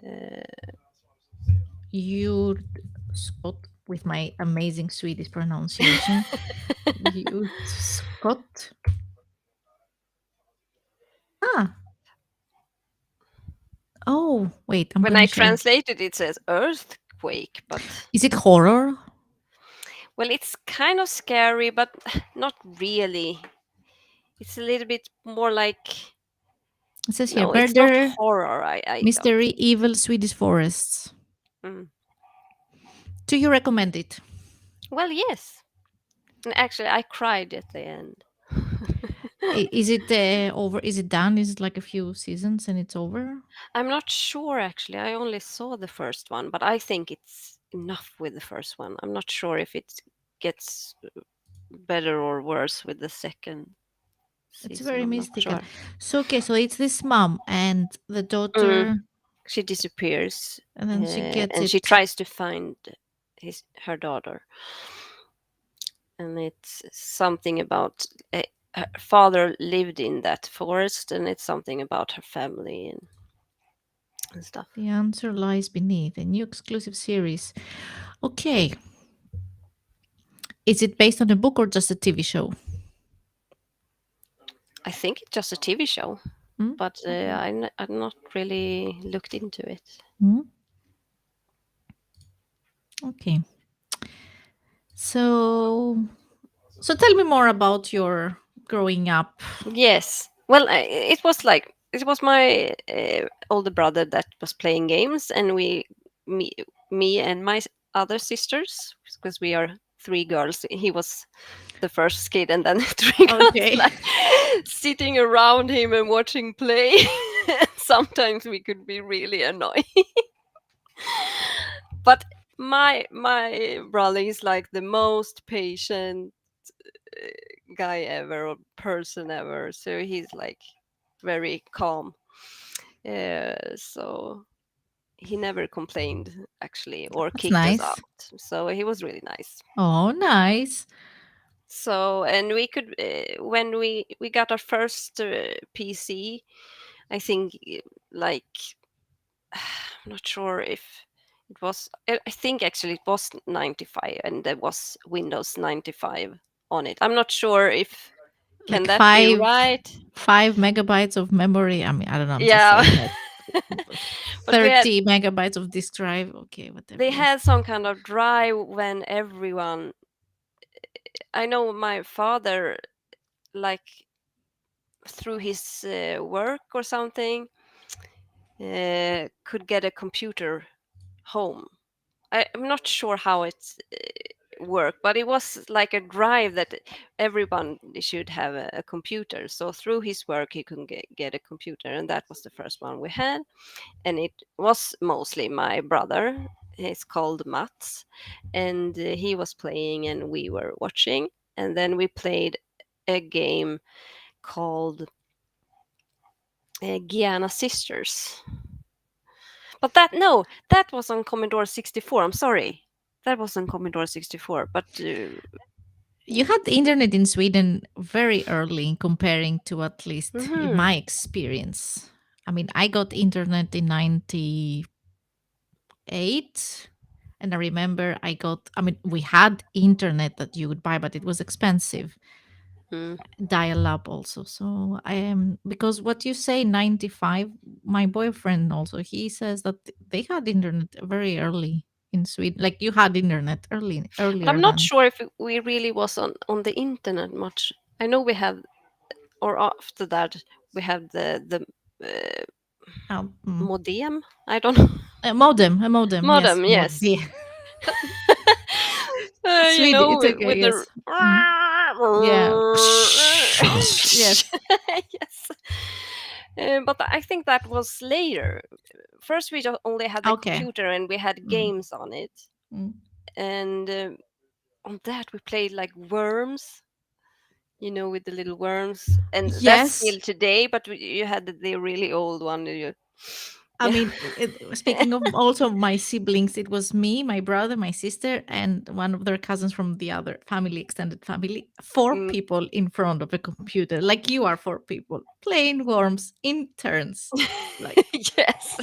B: Uh,
A: you Scott with my amazing Swedish pronunciation. You Scott. Ah, oh wait, I'm
B: when
A: gonna
B: I
A: share.
B: translated it says earthquake, but
A: Is it horror?
B: well, it's kind of scary, but not really. It's a little bit more like
A: It says here
B: no, it's not
A: murder,
B: horror. I don't
A: mystery,
B: think.
A: evil, Swedish forests.
B: Mm.
A: Do you recommend it?
B: Well, yes. And actually, I cried at the end.
A: Is it over? Is it done? Is it like a few seasons and it's over?
B: I'm not sure actually. I only saw the first one, but I think it's enough with the first one. I'm not sure if it gets better or worse with the second
A: It's
B: season.
A: very
B: I'm not
A: mystical.
B: sure.
A: So okay, so it's this mom and the
B: Mm.
A: daughter,
B: She disappears,
A: and then she gets
B: and she
A: it.
B: tries to find her daughter, and it's something about her father lived in that forest, and it's something about her family and stuff.
A: The answer lies beneath a new exclusive series. Okay, is it based on a book or just a TV show?
B: I think it's just a TV show,
A: Hmm?
B: but
A: Okay.
B: I've not really looked into it.
A: Hmm? Okay. So, so tell me more about your growing up.
B: Yes. Well, it was like it was my older brother that was playing games, and me, me and my other sisters, because we are three girls. He was the first kid, and then three girls,
A: Okay.
B: like sitting around him and watching play. Sometimes we could be really annoying, but my brother is like the most patient, guy ever or person ever. So he's like very calm. So he never complained actually or
A: That's
B: kicked us
A: nice.
B: out. So he was really nice.
A: Oh, nice.
B: So and we could when we got our first PC, I think like I'm not sure if it was. I think actually it was 95, and there was Windows 95 on it. I'm not sure if can
A: Like
B: that be right.
A: 5 megabytes of memory. I mean, I don't know. I'm just
B: Yeah,
A: saying that
B: but we had
A: 30 megabytes of disk drive. Okay, whatever.
B: they
A: Yes.
B: had some kind of drive when everyone. I know my father like through his work or something could get a computer home. I'm not sure how it worked, but it was like a drive that everyone should have a computer. So through his work, he could get a computer, and that was the first one we had. And it was mostly my brother. He's called Mats, and he was playing, and we were watching. And then we played a game called Giana Sisters. But that no, that was on Commodore 64. I'm sorry, that was on Commodore 64. But
A: You had the internet in Sweden very early in comparing to at least in
B: mhm,
A: my experience. I mean, I got internet in 98, and I remember I mean, we had internet that you would buy, but it was expensive.
B: mm.
A: Dial up also. So I am, because what you say 95, my boyfriend also, he says that they had internet very early in Sweden. Like you had internet
B: But
A: earlier
B: I'm not
A: than
B: sure if we really was on the internet much. I know we have, or after that we have the uh,
A: mm,
B: modem. I don't know.
A: a modem, yes,
B: Modem, yes.
A: modem.
B: You
A: Sweden,
B: know,
A: it's okay,
B: with the
A: yes. Mm, yeah. Yes.
B: yes. But I think that was later. First, we only had the
A: Okay.
B: computer and we had
A: Mm,
B: games on it,
A: mm.
B: and on that we played like Worms. You know, with the little worms, and that's
A: Yes.
B: still today. But you had the really old one.
A: I
B: Yeah.
A: mean, speaking of also my siblings, it was me, my brother, my sister, and one of their cousins from the other family, extended family. Four
B: Mm.
A: people in front of a computer, like you are four people, playing worms in turns. Like,
B: Yes.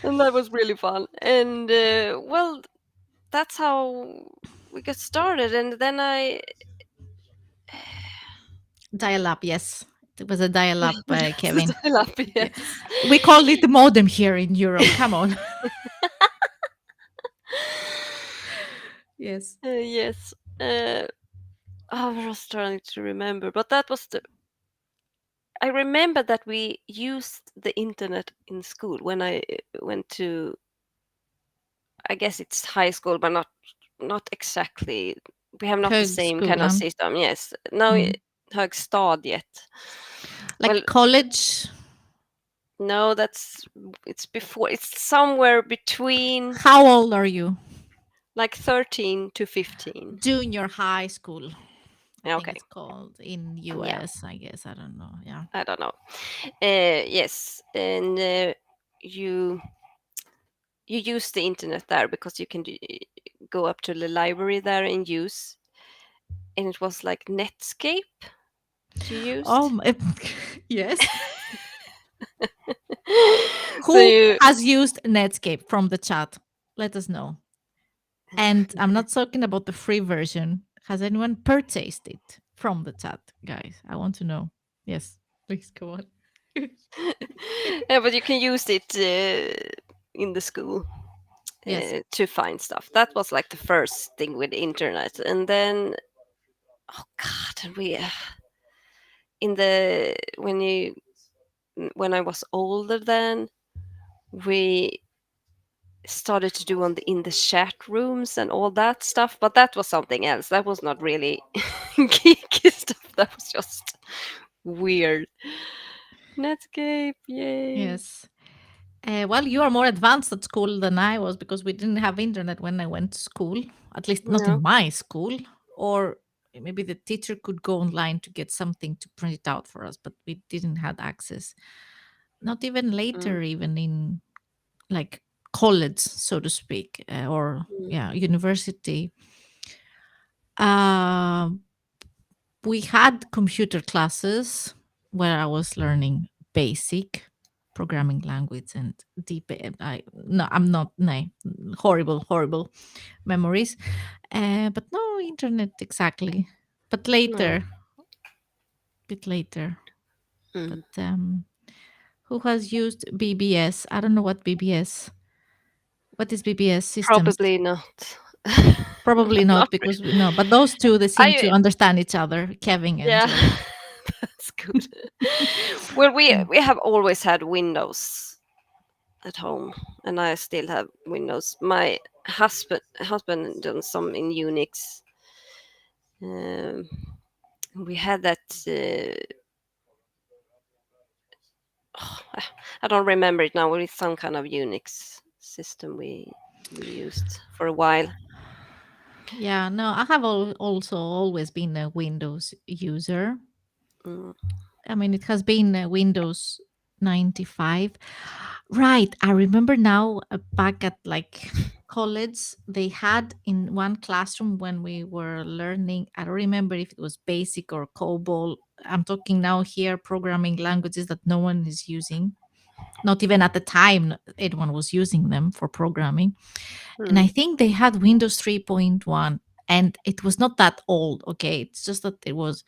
B: And that was really fun. And well, that's how we got started. And then I
A: dial up, yes. It was a dial up,
B: yes,
A: Kevin.
B: I love
A: Yeah.
B: yes.
A: We call it the modem here in Europe. Come on. Yes.
B: Yes. Uh, I was trying to remember, but that was the. I remember that we used the internet in school when I went to. I guess it's high school, but not exactly. We have not the same kind of
A: Högskolan.
B: system. Yes, no
A: Mm.
B: högstadiet. Well,
A: Like college,
B: no, it's before. It's somewhere between
A: how old are you?
B: like 13 to 15.
A: Junior high school, I
B: Yeah,
A: think
B: okay.
A: it's called in
B: Yeah,
A: US, I guess. I don't know. Yeah.
B: I don't know. Yes, and you you use the internet there because you can go up to the library there and use. And it was like Netscape you used.
A: Yes.
B: So
A: Who has used Netscape from the chat? Let us know. And I'm not talking about the free version. Has anyone purchased it from the chat, guys? I want to know. Yes, please go on.
B: yeah, but you can use it in the school
A: Yes.
B: to find stuff. That was like the first thing with the internet, and then oh god, and we in the when I was older, then we started to do on the in the chat rooms and all that stuff. But that was something else. That was not really geeky stuff. That was just weird. Netscape, yay!
A: Yes. Well, you are more advanced at school than I was because we didn't have internet when I went to school, at least not in
B: No.
A: my school. or maybe the teacher could go online to get something to print it out for us, but we didn't have access. Not even
B: Mm.
A: later, even in like college, so to speak, or
B: Mm.
A: yeah, university. Uh, we had computer classes where I was learning basic programming language and deep. No, I'm not. No, horrible, horrible memories. But no internet exactly. But
B: No.
A: later, bit later. But
B: Mm.
A: who has used BBS? I don't know what BBS. What is BBS systems?
B: Probably not.
A: Probably
B: Not
A: not because we know. But those two, they seem to
B: I
A: understand each other, Kevin and
B: Yeah,
A: George.
B: that's good. Well, we
A: Yeah.
B: we have always had Windows at home, and I still have Windows. My husband done some in Unix. Um, we had that. I don't remember it now. It's some kind of Unix system we used for a while.
A: Yeah, no, I have also always been a Windows user.
B: Mm.
A: I mean, it has been Windows 95. Right. I remember now back at like college, they had in one classroom when we were learning, I don't remember if it was basic or COBOL. I'm talking now here programming languages that no one is using. Not even at the time anyone was using them for programming. And I
B: Mm.
A: think they had Windows 3.1, and it was not that old. Okay. It's just that it was,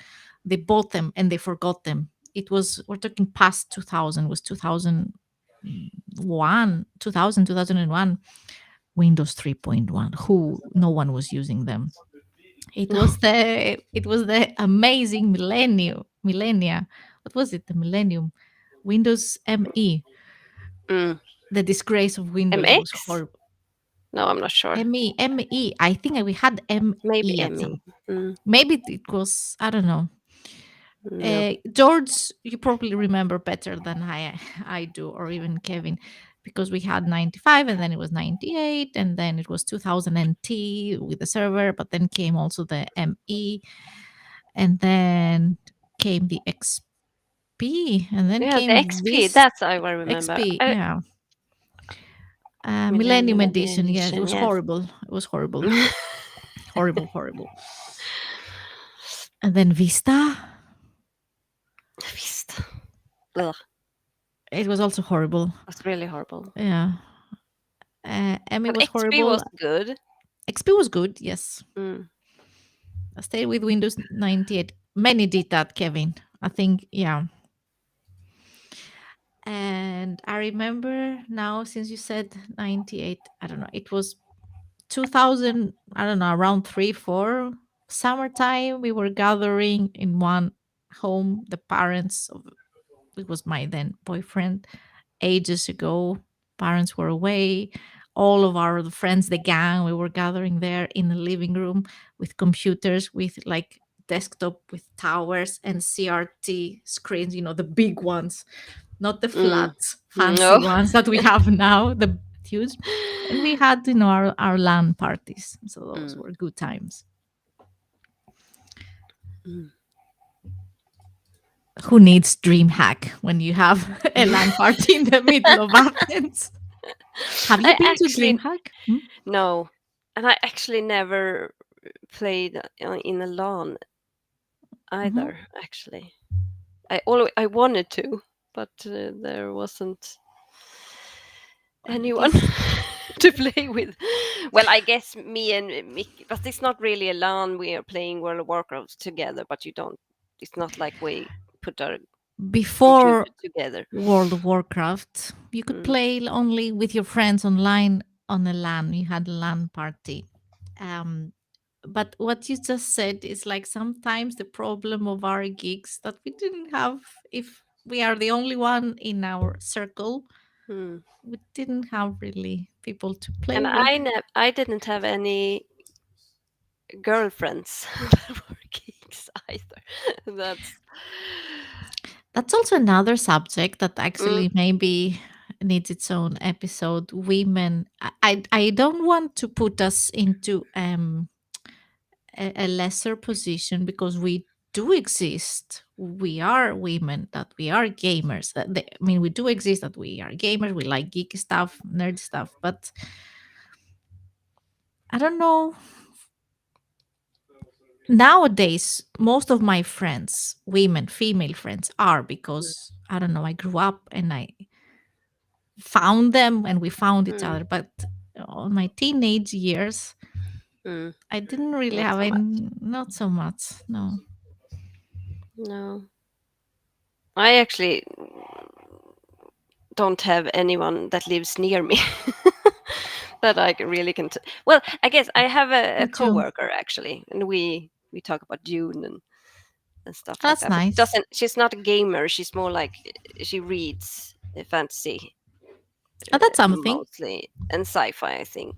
A: they bought them and they forgot them. It was, we're talking past 2000, was 2001, 2001, Windows 3.1, who no one was using them. It was the amazing millennia. What was it? The millennium. Windows ME.
B: Mm.
A: The disgrace of Windows. It was
B: MX?
A: horrible.
B: No, I'm not sure.
A: ME. I think we had
B: Maybe
A: ME at some.
B: ME. Mm.
A: Maybe it was, I don't know.
B: No.
A: George, you probably remember better than I do, or even Kevin, because we had 95 and then it was 98 and then it was 2000 T with the server, but then came also the ME and then came the XP and then
B: Yeah, the
A: came
B: XP.
A: this
B: That's I will remember.
A: XP. Yeah. Millennium
B: Millennium
A: Edition. Yes, it
B: Edition.
A: was
B: Yes.
A: horrible. It was horrible. Horrible, horrible. And then Vista.
B: Fist. Ugh,
A: It was also horrible.
B: that's really horrible.
A: Yeah. Emmy
B: But
A: was
B: XP
A: horrible.
B: was good.
A: XP was good. Yes.
B: Mm.
A: I stayed with Windows 98. Many did that, Kevin. I think, yeah. And I remember now, since you said 98, I don't know, it was 2000, I don't know, around 3, 4, summertime. We were gathering in one home, the parents of, it was my then boyfriend, ages ago. Parents were away. All of our friends, the gang, we were gathering there in the living room with computers, with like desktop with towers and CRT screens, the big ones, not the flat,
B: Mm.
A: fancy
B: No.
A: ones that we have now, the huge. And we had, our LAN parties. So those
B: Mm.
A: were good times.
B: Mm.
A: Who needs DreamHack when you have a LAN party in the middle of Athens? Have you
B: I
A: been to
B: actually
A: DreamHack? Hmm?
B: no, and I actually never played in a LAN
A: Mhm.
B: either. Actually, I wanted to, but there wasn't
A: And it
B: anyone
A: is
B: to play with. Well, I guess me and Mick, but it's not really a LAN. We are playing World of Warcraft together, but you don't. It's not like we put our
A: before
B: computer together.
A: World of Warcraft, you could
B: Mm.
A: play only with your friends online on a LAN. You had a LAN party. Um, but what you just said is like sometimes the problem of our gigs that we didn't have, if we are the only one in our circle,
B: Mm.
A: we didn't have really people to play
B: And
A: with.
B: I didn't have any girlfriends that were geeks either. That's
A: That's also another subject that
B: mm,
A: actually maybe needs its own episode. Women, I don't want to put us into a lesser position because we do exist. We are women, that we are gamers. I mean, we do exist, that we are gamers. We like geeky stuff, nerd stuff. But I don't know. Nowadays, most of my friends, women, female friends, are because I don't know. I grew up and I found them and we found each
B: Mm,
A: other. But on my teenage years,
B: mm,
A: I didn't really
B: not
A: have
B: so much.
A: any, not so much. No.
B: No, I actually don't have anyone that lives near me that I really can. Well, I guess I have a
A: Me too.
B: coworker actually, and we talk about June and stuff like
A: That's
B: that. But
A: nice.
B: doesn't she's not a gamer. She's more like she reads fantasy
A: Oh, that's something.
B: mostly and sci-fi, I think,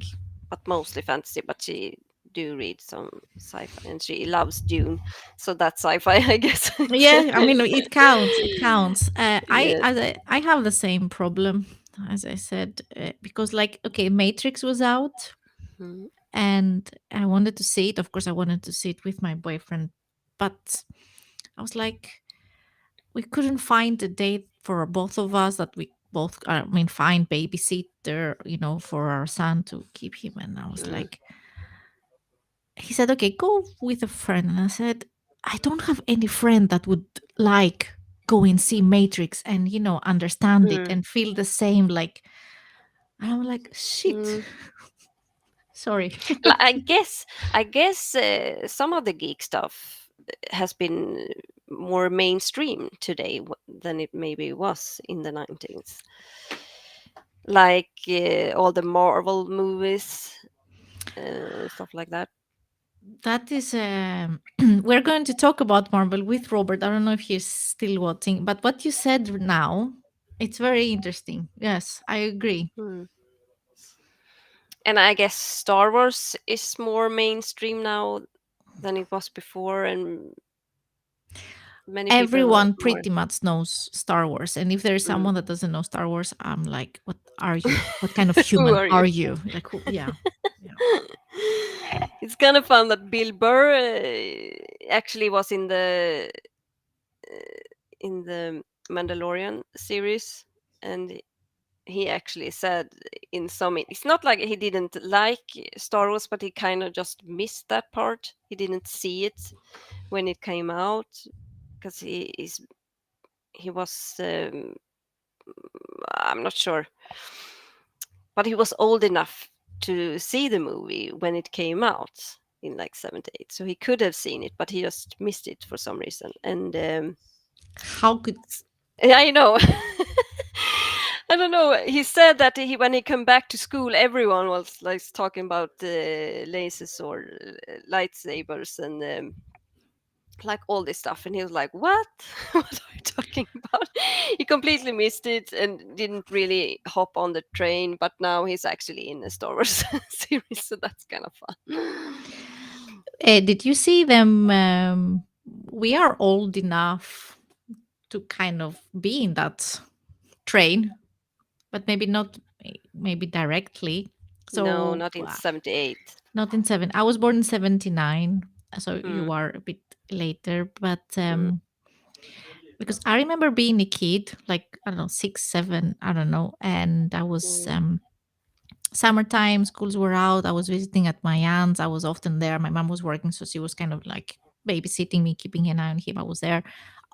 B: but mostly fantasy. But she do read some sci-fi, and she loves Dune, so that's sci-fi, I guess.
A: Yeah, I mean, it counts. It counts.
B: Yes.
A: I have the same problem as I said because, like, okay, Matrix was out,
B: Mm,
A: and I wanted to see it. Of course, I wanted to see it with my boyfriend, but I was like, we couldn't find a date for both of us that we both. I mean, find babysitter, for our son to keep him, and I was
B: mm,
A: like, he said, okay, go with a friend. And I said, I don't have any friend that would like go and see Matrix and, understand it
B: mm,
A: and feel the same. Like, and I'm like, shit.
B: mm.
A: Sorry.
B: I guess some of the geek stuff has been more mainstream today than it maybe was in the 90s. Like all the Marvel movies, stuff like that.
A: That is, we're going to talk about Marvel with Robert. I don't know if he's still watching, but what you said now, it's very interesting. Yes, I agree.
B: Hmm. And I guess Star Wars is more mainstream now than it was before, and many people are
A: Everyone
B: more.
A: pretty much knows Star Wars. And if there's
B: Mm.
A: someone that doesn't know Star Wars, I'm like, what are you? What kind of
B: Who
A: human
B: are you?
A: are you? Like, who? Yeah. Yeah.
B: It's kind of fun that Bill Burr actually was in the Mandalorian series, and he actually said in some. It's not like he didn't like Star Wars, but he kind of just missed that part. He didn't see it when it came out because he was. I'm not sure, but he was old enough to see the movie when it came out in like 78, so he could have seen it, but he just missed it for some reason. And
A: How could
B: yeah, I know. I don't know. He said that when he come back to school, everyone was like talking about lasers or lightsabers and like all this stuff, and he was like, "What? What are you talking about?" He completely missed it and didn't really hop on the train. But now he's actually in a Star Wars series, so that's kind of fun.
A: did you see them? We are old enough to kind of be in that train, but maybe not, maybe directly.
B: No,
A: So,
B: not in 78.
A: not in seven. I was born in 79, so
B: Mm,
A: you are a bit later. But
B: mm,
A: because I remember being a kid, like, I don't know, 6, 7, I don't know, and I was
B: mm,
A: summertime, schools were out. I was visiting at my aunt's. I was often there. My mom was working, so she was kind of like babysitting me, keeping an eye on him. I was there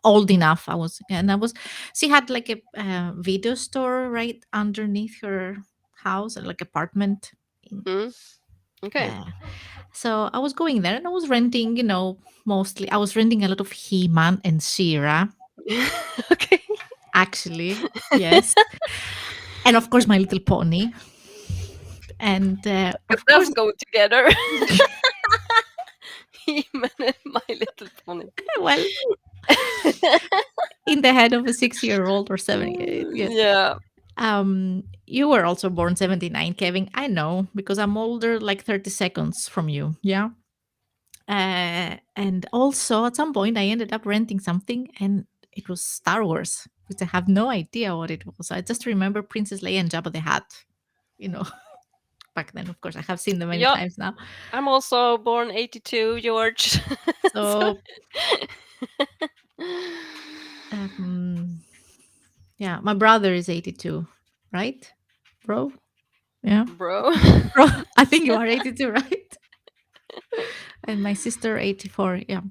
A: old enough. She had like a video store right underneath her house, like apartment. In,
B: mm. Okay.
A: uh, so I was going there and I was renting, mostly. I was renting a lot of He Man and She-Ra,
B: Okay.
A: actually. Yes. And of course, My Little Pony. And
B: Because
A: of
B: that's
A: course,
B: go together. He-Man and My Little Pony.
A: well, in the head of a 6-year-old or 7 year, yes.
B: Yeah.
A: You were also born 79, Kevin. I know because I'm older, like 30 seconds from you. Yeah. And also at some point I ended up renting something and it was Star Wars, which I have no idea what it was. I just remember Princess Leia and Jabba the Hutt, you know. back then. Of course, I have seen them many
B: Yeah,
A: times now.
B: I'm also born 82, George. So,
A: So um, yeah, my brother is 82, right, bro? Yeah,
B: bro.
A: bro. I think you are 82, right? And my sister 84. Yeah.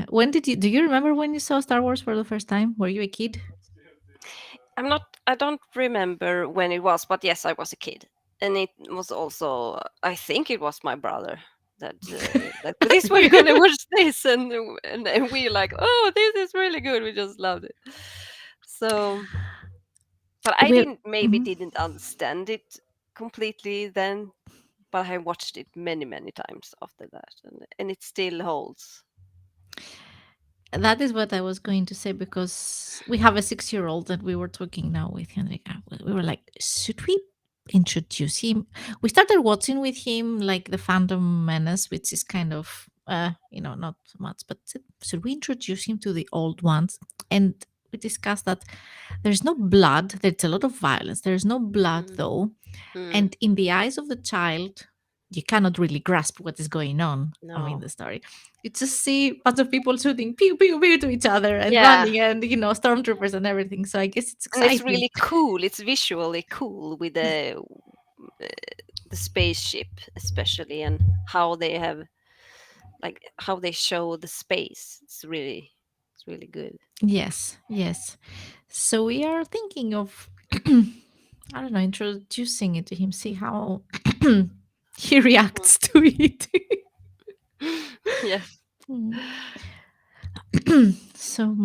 A: When did you? Do you remember when you saw Star Wars for the first time? Were you a kid?
B: I don't remember when it was, but yes, I was a kid. And it was also, I think it was my brother that this we're gonna watch this, and we like, oh, this is really good. We just loved it. So, but I
A: we
B: didn't maybe
A: Mhm.
B: didn't understand it completely then, but I watched it many times after that, and it still holds.
A: That is what I was going to say because we have a 6-year-old and we were talking now with Henrika. We were like, should we introduce him? We started watching with him like the Phantom Menace, which is kind of, not so much, but should we introduce him to the old ones? And we discussed that there's no blood. There's a lot of violence. There's no blood
B: Mm.
A: though.
B: Mm.
A: And in the eyes of the child, you cannot really grasp what is going on. I mean,
B: No.
A: the story. You just see a bunch of people shooting pew pew pew to each other and
B: Yeah,
A: running and stormtroopers and everything. So I guess it's
B: and it's
A: exciting.
B: really cool. It's visually cool with the spaceship, especially, and how they have like how they show the space. It's really good.
A: Yes, yes. So we are thinking of I don't know, introducing it to him, see how he reacts to it.
B: Yes.
A: Mm. so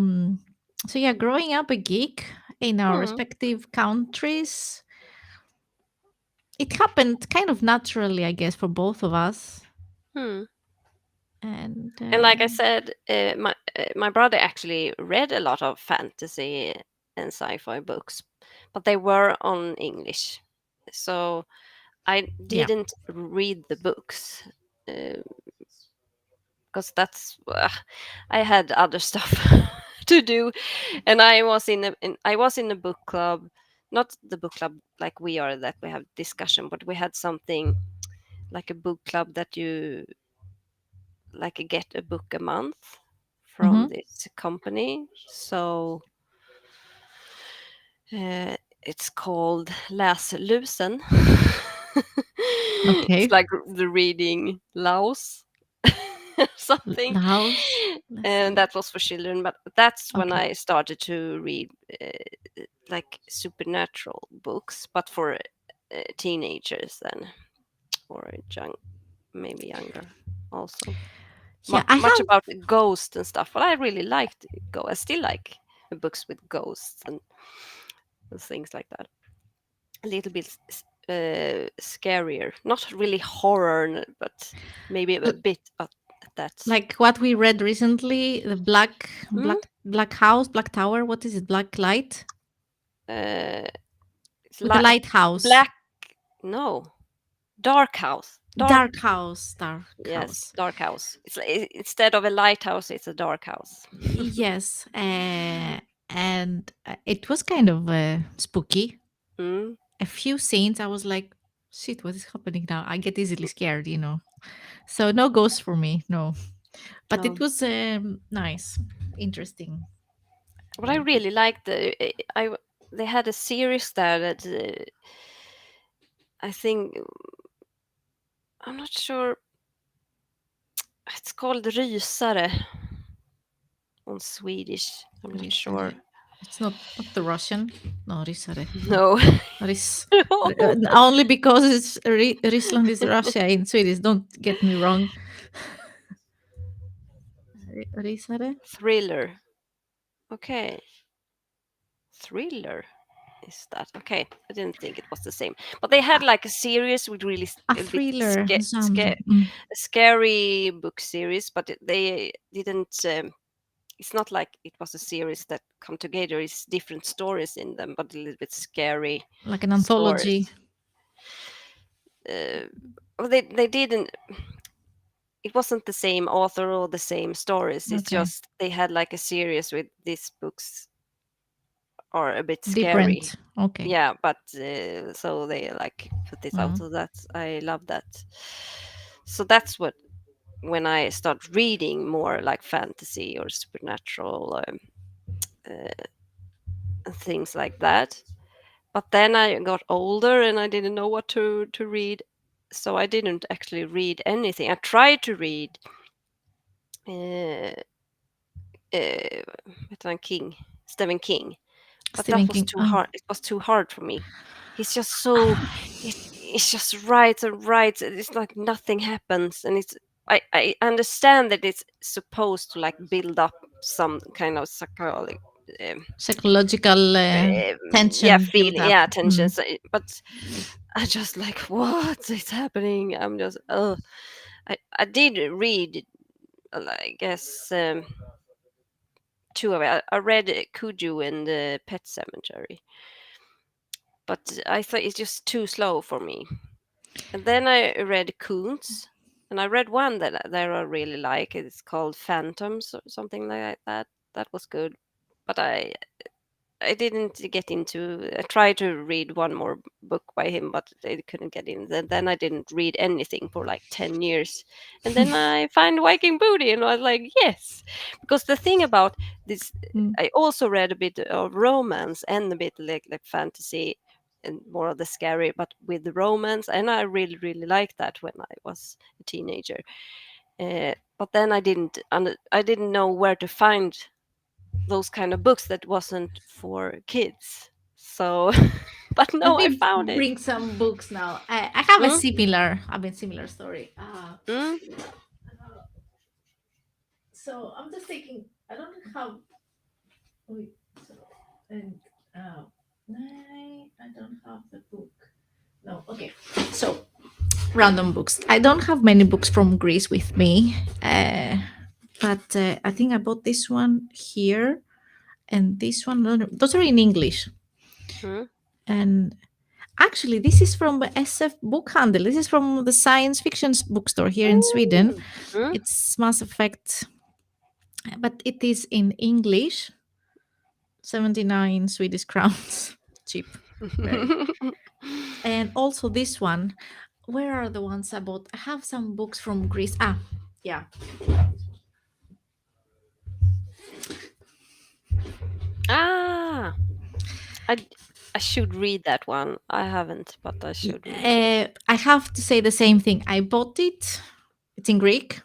A: so yeah, growing up a geek in our
B: Hmm.
A: respective countries, it happened kind of naturally, I guess, for both of us.
B: Hmm.
A: And
B: And like I said, my brother actually read a lot of fantasy and sci-fi books, but they were on English, so I
A: yeah,
B: didn't read the books. Uh, because I had other stuff to do, and I was in a book club, not the book club like we are that we have discussion, but we had something like a book club that you like get a book a month from
A: hmm,
B: this company. So it's called Läslusen. It's
A: okay.
B: like the reading Laos something,
A: The house. Let's
B: and
A: see.
B: that was for children. But that's when
A: Okay.
B: I started to read like supernatural books, but for teenagers then, or young, maybe younger also.
A: Yeah, I
B: Much
A: have
B: about ghosts and stuff. But I really liked I still like the books with ghosts and things like that. A little bit scarier, not really horror, but maybe a bit at that.
A: like what we read recently, the
B: Hmm?
A: black house, black tower. What is it? Black light
B: Uh, it's
A: with a lighthouse.
B: black, no, dark house, dark.
A: Dark house, dark
B: Yes,
A: house.
B: dark house. It's like, instead of a lighthouse, it's a dark house.
A: Yes, and it was kind of spooky.
B: Mm,
A: A few scenes, I was like, "Shit, what is happening now?" I get easily scared. So no ghosts for me, no. But it
B: no.
A: was nice, interesting.
B: What I really liked, they had a series there that I think I'm not sure. It's called Rysare on Swedish. I'm not
A: Risare.
B: sure.
A: It's not the Russian. No, Risare. No,
B: No.
A: Ris. Only because it's Risland is Russia in Swedish. Don't get me wrong. Risare.
B: Thriller. Okay. Thriller. Is that okay? I didn't think it was the same, but they had like a series with really
A: A
B: a bit
A: thriller genre.
B: a scary book series, but they didn't. It's not like it was a series that come together. It's different stories in them, but a little bit scary
A: Like an anthology.
B: stories. Uh, well, they didn't. It wasn't the same author or the same stories. It's
A: Okay.
B: just they had like a series with these books are a bit scary.
A: Different. Okay.
B: Yeah, but so they like put this out.
A: Mm.
B: So that's I love that. So that's what when I start reading more like fantasy or supernatural and things like that. But then I got older and I didn't know what to read, so I didn't actually read anything. I tried to read uh, King, Stephen King, but that
A: Stephen
B: was
A: King.
B: too
A: Oh,
B: hard. It was too hard for me. He's just so it's just writes and writes. It's like nothing happens, and I understand that it's supposed to like build up some kind of psychological
A: psychological
B: yeah,
A: tension build
B: feeling,
A: up.
B: yeah, tension.
A: Mm.
B: So but I just like, what is happening? I'm just, oh, I did read, I guess, two of it. I read Cujo and the Pet Cemetery, but I thought it's just too slow for me. And then I read Coons, and I read one that I really like. It's called Phantoms or something like that. That was good, but I didn't get into. I tried to read one more book by him, but I couldn't get in. Then I didn't read anything for like 10 years, and then I find Viking Booty, and I was like, yes, because the thing about this,
A: Mm.
B: I also read a bit of romance and a bit like fantasy and more of the scary, but with the romance, and I really liked that when I was a teenager. But then I didn't know where to find those kind of books that wasn't for kids. So, but
A: Let
B: no, I
A: me
B: found it.
A: bring some books now. I have
B: Mm,
A: a similar story.
B: mm,
A: So I'm just thinking. I don't have. Wait, so, and uh, I don't have the book. No. Okay. So random books. I don't have many books from Greece with me, but I think I bought this one here and this one. No, no, those are in English.
B: mm.
A: And actually, this is from the SF Bookhandel. This is from the science fiction bookstore here in Sweden.
B: Mm, mm.
A: It's Mass Effect, but it is in English. 79 Swedish crowns. Cheap. Very. And also this one. Where are the ones I bought? I have some books from Greece. Ah, yeah.
B: Ah, I I should read that one. I haven't, but I should read it.
A: I have to say the same thing. I bought it. It's in Greek.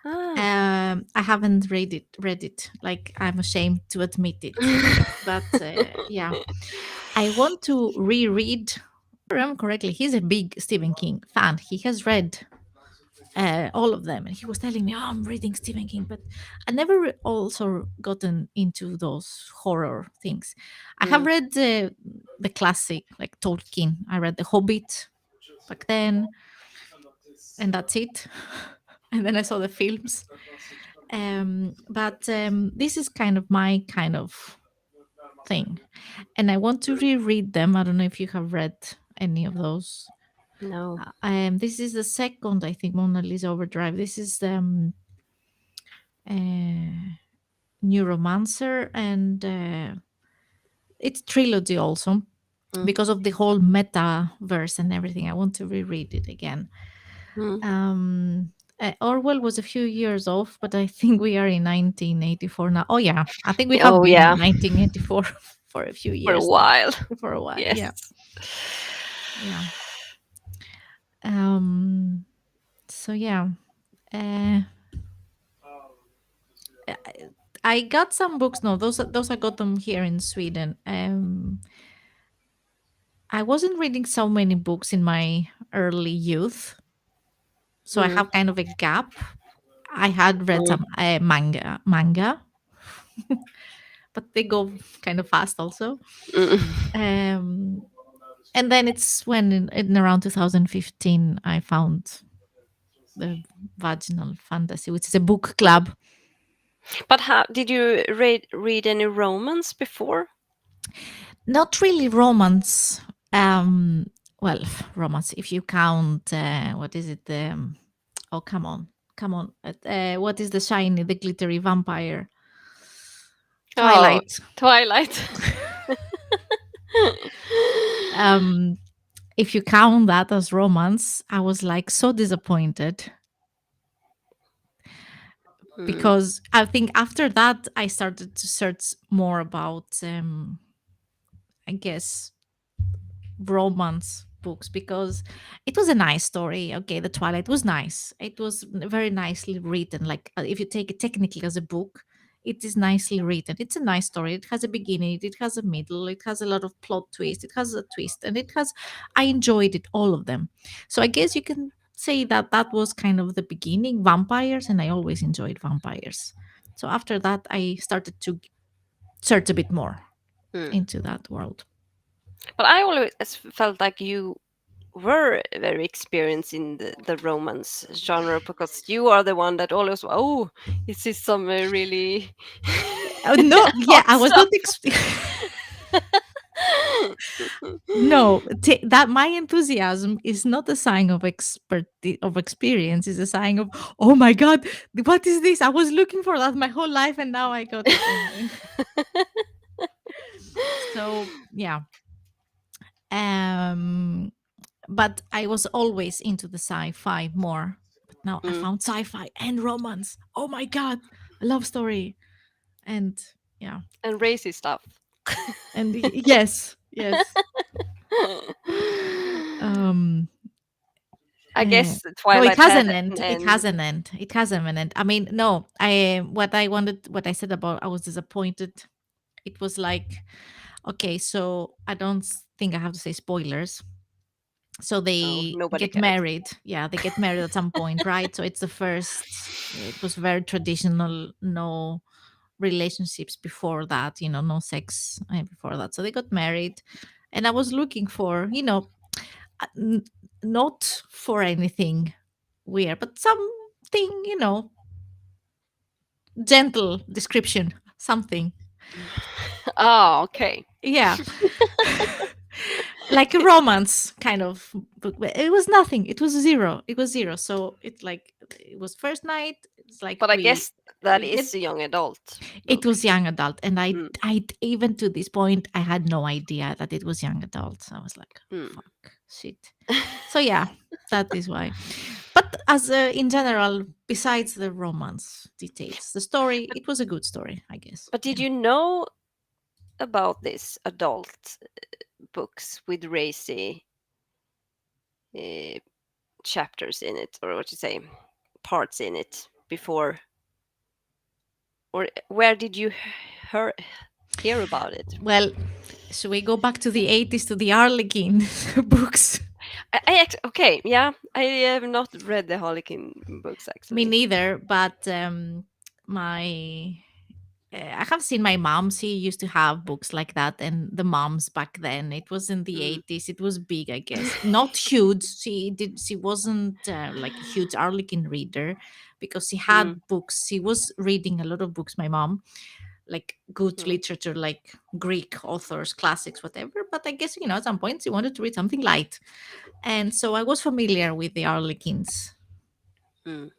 B: Ah,
A: I haven't read it. Like I'm ashamed to admit it. But yeah, I want to reread. If I remember correctly, he's a big Stephen King fan. He has read all of them, and he was telling me, "Oh, I'm reading Stephen King," but I never also gotten into those horror things. I have
B: mm.
A: read the classic, like Tolkien. I read The Hobbit back then, and that's it. And then I saw the films. But this is kind of my kind of thing, and I want to reread them. I don't know if you have read any of those.
B: No.
A: This is the second, I think, Mona Lisa Overdrive. This is uh, Neuromancer, and it's trilogy also
B: Mm,
A: because of the whole metaverse and everything. I want to reread it again.
B: mm.
A: Orwell was a few years off, but I think we are in 1984 now. Oh yeah, I think we have
B: Oh
A: been in
B: yeah,
A: 1984 for a few
B: for a
A: years now.
B: while.
A: For a while,
B: Yes.
A: yeah, yeah. Um. So yeah, uh, I I got some books. No, those I got them here in Sweden. I wasn't reading so many books in my early youth, so I
B: Mm,
A: have kind of a gap. I had read
B: mm,
A: some manga, but they go kind of fast also.
B: mm.
A: Um, and then it's when in around 2015 I found the Vaginal Fantasy, which is a book club.
B: But how did you read any romance before?
A: Not really romance. Um, well, romance if you count. What is it? Oh, come on. What is the shiny, the glittery vampire?
B: Oh,
A: Twilight.
B: Twilight.
A: um, if you count that as romance, I was like so disappointed
B: Mm,
A: because I think after that I started to search more about, I guess, romance books because it was a nice story. Okay, the Twilight was nice. It was very nicely written. Like if you take it technically as a book, it is nicely written. It's a nice story. It has a beginning, it has a middle, it has a lot of plot twist, it has a twist, and it has. I enjoyed it, all of them. So I guess you can say that that was kind of the beginning. Vampires, and I always enjoyed vampires. So after that, I started to search a bit more
B: mm.
A: into that world.
B: But I always felt like you were very experienced in the romance genre because you are the one that always, oh, this is some really
A: No, yeah,
B: hot
A: I was
B: stuff.
A: not. No, that my enthusiasm is not a sign of experience. It's a sign of, oh my god, what is this? I was looking for that my whole life, and now I got it. And so yeah, um, but I was always into the sci-fi more. But now I
B: Mm.
A: found sci-fi and romance. Oh my god, a love story, and yeah,
B: And racy stuff.
A: and yes, yes. Um,
B: I
A: Uh,
B: guess
A: no, it
B: Twilight
A: has
B: had
A: an
B: an
A: end. It has
B: end.
A: an end. It has an end. I mean, no, I what I wanted, what I said about I was disappointed. It was like, okay, so I don't think I have to say spoilers. So
B: Oh,
A: they
B: nobody
A: get
B: cares.
A: married. Yeah, they get married at some point, right? So it's the first. It was very traditional. No relationships before that. No sex before that. So they got married, and I was looking for, uh, n- not for anything weird, but something, gentle description, something.
B: Oh, okay.
A: Yeah. Like a romance kind of book. But it was nothing. It was zero. It was zero. So it's like it was first night. It's like
B: But I
A: we
B: guess that
A: we get
B: is a young adult
A: it
B: book.
A: was young adult, and
B: Mm,
A: I even to this point I had no idea that it was young adult. I was like,
B: mm.
A: fuck, shit. So yeah, that is why. But as in general, besides the romance details, the story,
B: But
A: it was a good story, I guess.
B: but did
A: Yeah.
B: you know about this adult books with racy uh, chapters in it, or what you say, parts in it before, or where did you hear about it?
A: Well, should we go back to the 80s to the Arlequin books?
B: Okay, yeah, I have not read the Harlequin books
A: Me
B: actually.
A: neither, but my I have seen my mom. She used to have books like that, and the moms back then. It was in the
B: Mm.
A: 80s. It was big, I guess. Not huge. She did. She wasn't like a huge Arlequin reader, because she
B: Mm.
A: had books. She was reading a lot of books. My mom, like good
B: Mm.
A: literature, like Greek authors, classics, whatever. But I guess at some point she wanted to read something light, and so I was familiar with the Arlequins.
B: Mm.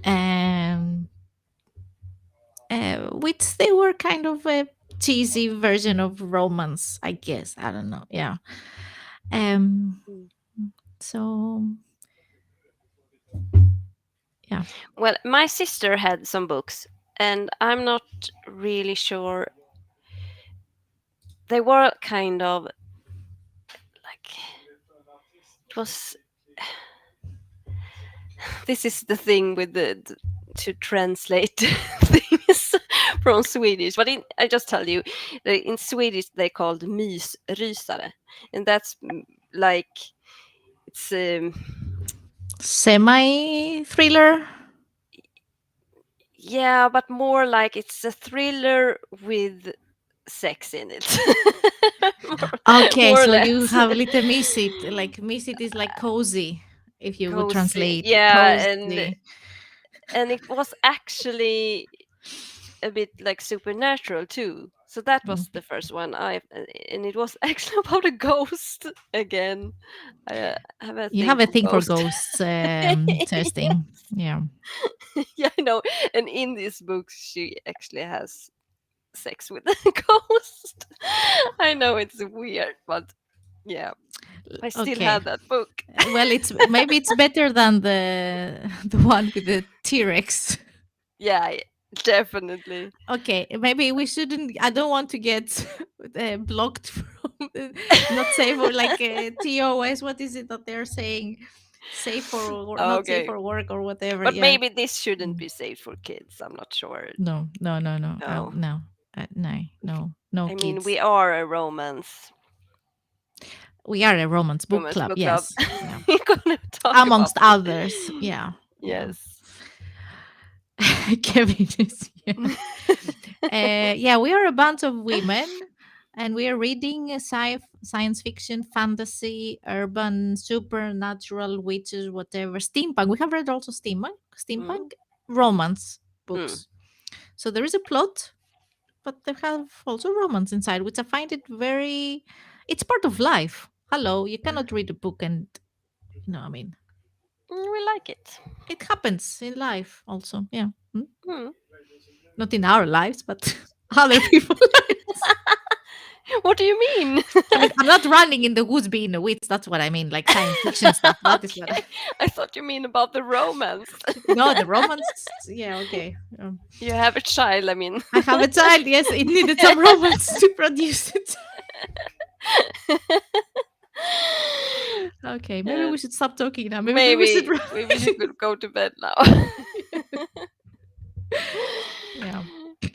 A: Um, which they were kind of a cheesy version of romance, I guess. I don't know. Yeah. Um.
B: Mm.
A: So yeah.
B: Well, my sister had some books, and I'm not really sure. They were kind of like, it was. This is the thing with to translate things from Swedish. But I just tell you, in Swedish they called mysrysare, and that's like it's
A: Semi thriller.
B: yeah, but more like it's a thriller with sex in it, more,
A: Okay,
B: more or
A: so you
B: less.
A: have a little miss it. Like miss it is like cozy, if you would
B: Cozy,
A: translate
B: yeah,
A: cozy.
B: and it was actually a bit like supernatural too. So that was the
A: Okay.
B: first one and it was actually about a ghost again. I have a
A: You
B: thing
A: have a
B: for
A: thing for
B: ghosts.
A: ghosts, testing. Yeah.
B: Yeah, I know. And in this book, she actually has sex with a ghost. I know it's weird, but yeah, I still
A: Okay.
B: have that book.
A: Well, it's maybe it's better than the the one with the T-Rex.
B: Yeah, definitely.
A: Okay, maybe we shouldn't. I don't want to get blocked from not safe or like TOS. What is it that they're saying? Safe for or not safe
B: Okay,
A: for work or whatever.
B: but
A: Yeah.
B: maybe this shouldn't
A: Mm.
B: be safe for kids. I'm not sure.
A: No, no, no, no,
B: No,
A: no, no, no, no
B: I mean we
A: kids.
B: are a
A: We are a romance book
B: romance
A: club.
B: book club.
A: Yes. Yeah.
B: We're gonna talk about
A: Amongst
B: this.
A: others. Yeah. Yeah.
B: Yes.
A: Kevin is yeah. Yeah, we are a bunch of women and we are reading science fiction, fantasy, urban, supernatural, witches, whatever, steampunk. We have read also
B: Mm.
A: steampunk romance
B: Mm.
A: books. So there is a plot, but they have also romance inside, which I find it very, it's part of life. Hello, you cannot read a book and, I mean,
B: We like it.
A: it happens in life also. Yeah. Hmm?
B: Mm.
A: Not in our lives, but other people's lives.
B: What do you mean?
A: I mean, I'm not running in the woods being a witch. That's what I mean, like science fiction stuff. That is what.
B: Okay, I thought you mean about the romance.
A: No, the romance. Yeah, okay.
B: You have a child, I mean.
A: I have a child. Yes, it needed some romance to produce it. Okay, maybe
B: Uh,
A: we should stop talking now. Maybe we should.
B: maybe we should go to bed now.
A: Yeah,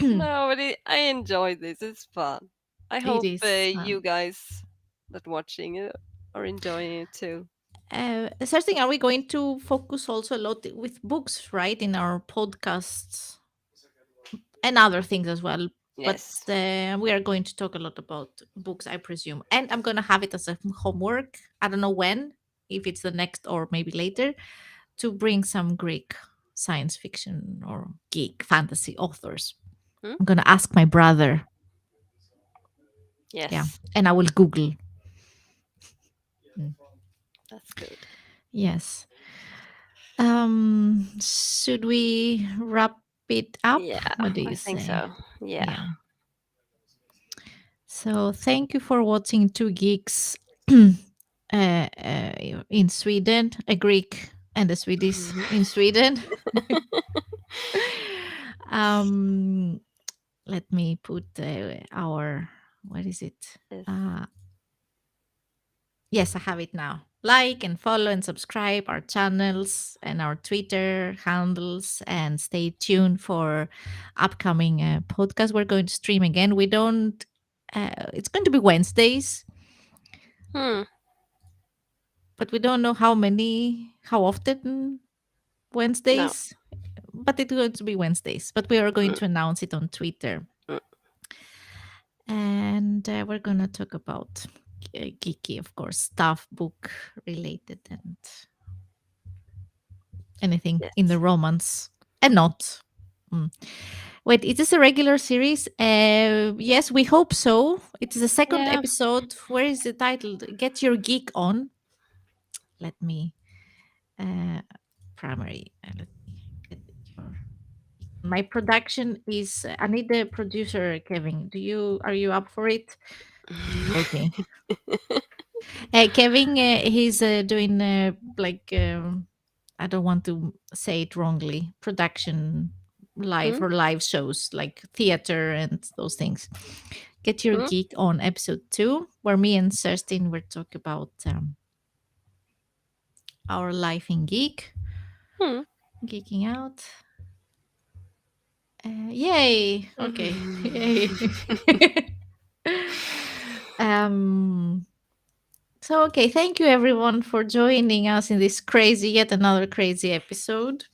B: No, but I enjoy this. It's fun. I
A: it
B: hope
A: is.
B: you guys that watching are enjoying it too.
A: Third thing, are we going to focus also a lot with books, right, in our podcasts and other things as well? But
B: Yes.
A: we are going to talk a lot about books, I presume, and I'm going to have it as a homework. I don't know when, if it's the next or maybe later, to bring some Greek science fiction or geek fantasy authors.
B: Hmm?
A: I'm going to ask my brother. Yeah,
B: Yes,
A: and I will Google. Mm.
B: that's good.
A: Yes. Should we wrap it up?
B: Yeah,
A: What do
B: I
A: you
B: think
A: say?
B: so. Yeah.
A: Yeah. So thank you for watching Two Geeks in Sweden, a Greek and a Swedish in Sweden. um, let me put our, what is it?
B: Yes.
A: Uh, yes, I have it now. Like and follow and subscribe our channels and our Twitter handles, and stay tuned for upcoming podcast. We're going to stream again. We don't. It's going to be Wednesdays,
B: Hmm.
A: but we don't know how often
B: No.
A: Wednesdays. But it's going to be Wednesdays. But we are going
B: Mm,
A: to announce it on Twitter,
B: mm.
A: and we're going to talk about geeky, of course, stuff, book related, and anything in
B: Yes.
A: the romance and not. Mm. Wait, is this a regular series? Yes, we hope so. It is the second
B: Yeah.
A: episode. Where is the title? Get Your Geek On. Let me primary. Let me get your. My production is. I need the producer, Kevin. Are you up for it? Okay. Kevin, he's doing like I don't want to say it wrongly. Production live
B: Mm,
A: or live shows like theater and those things. Get Your
B: mm,
A: Geek On episode 2, where me and Kerstin will talk about our life in
B: mm.
A: geeking out. Yay! Okay, yay. um. So okay, thank you everyone for joining us in this yet another crazy episode.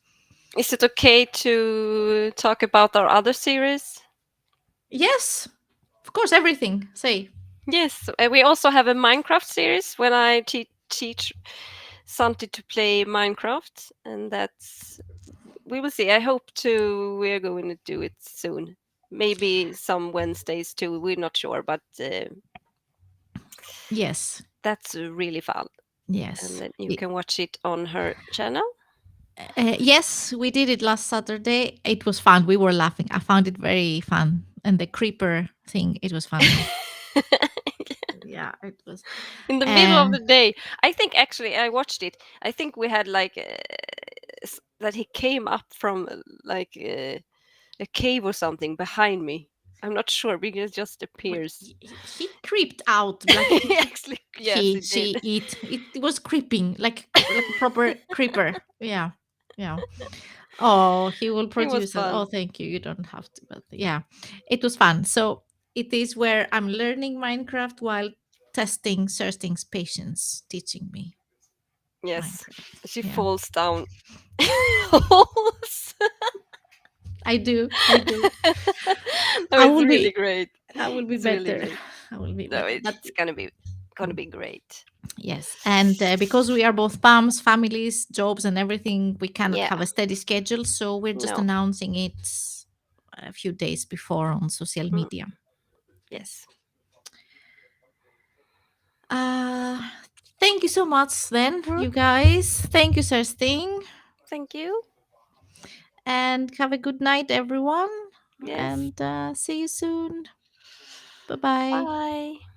B: Is it okay to talk about our other series?
A: Yes, of course, everything. Say.
B: Yes, we also have a Minecraft series when I teach Santi to play Minecraft, and that's we will see. I hope to we're going to do it soon. Maybe some Wednesdays too. We're not sure, but
A: Yes.
B: that's really fun, and
A: Yes.
B: then you can watch it on her channel.
A: Yes, we did it last Saturday. It was fun. We were laughing. I found it very fun. and the creeper thing, it was funny. Yeah, it was.
B: In the middle of
A: And
B: the day. I think actually I watched it. I think we had like that he came up from like a cave or something behind me. I'm not sure because it just
A: but
B: appears.
A: he creeped out like
B: Actually, yes, it did.
A: it was creeping like a proper creeper. Yeah, yeah. Oh, he will
B: It was
A: produce us.
B: fun.
A: Oh, thank you. You don't have to, but yeah, it was fun. So it is where I'm learning Minecraft while testing Thirsting's patience, teaching me
B: Yes,
A: Minecraft.
B: she
A: Yeah,
B: falls down holes.
A: I do. I do.
B: No,
A: I
B: it's
A: will
B: really
A: be.
B: great.
A: I will be
B: It's really
A: better.
B: great.
A: I will be
B: No,
A: better. But
B: it's gonna be great.
A: yes, and because we are both PAMs, families, jobs, and everything, we cannot
B: Yeah.
A: have a steady schedule. So we're just
B: No.
A: announcing it a few days before on social
B: Mm,
A: media. Yes.
B: yes.
A: Uh, Thank you so much, then,
B: Mhm.
A: you guys. Thank you, Sir Sting.
B: Thank you.
A: And have a good night, everyone.
B: Yes.
A: And see you soon. Bye bye.
B: Bye.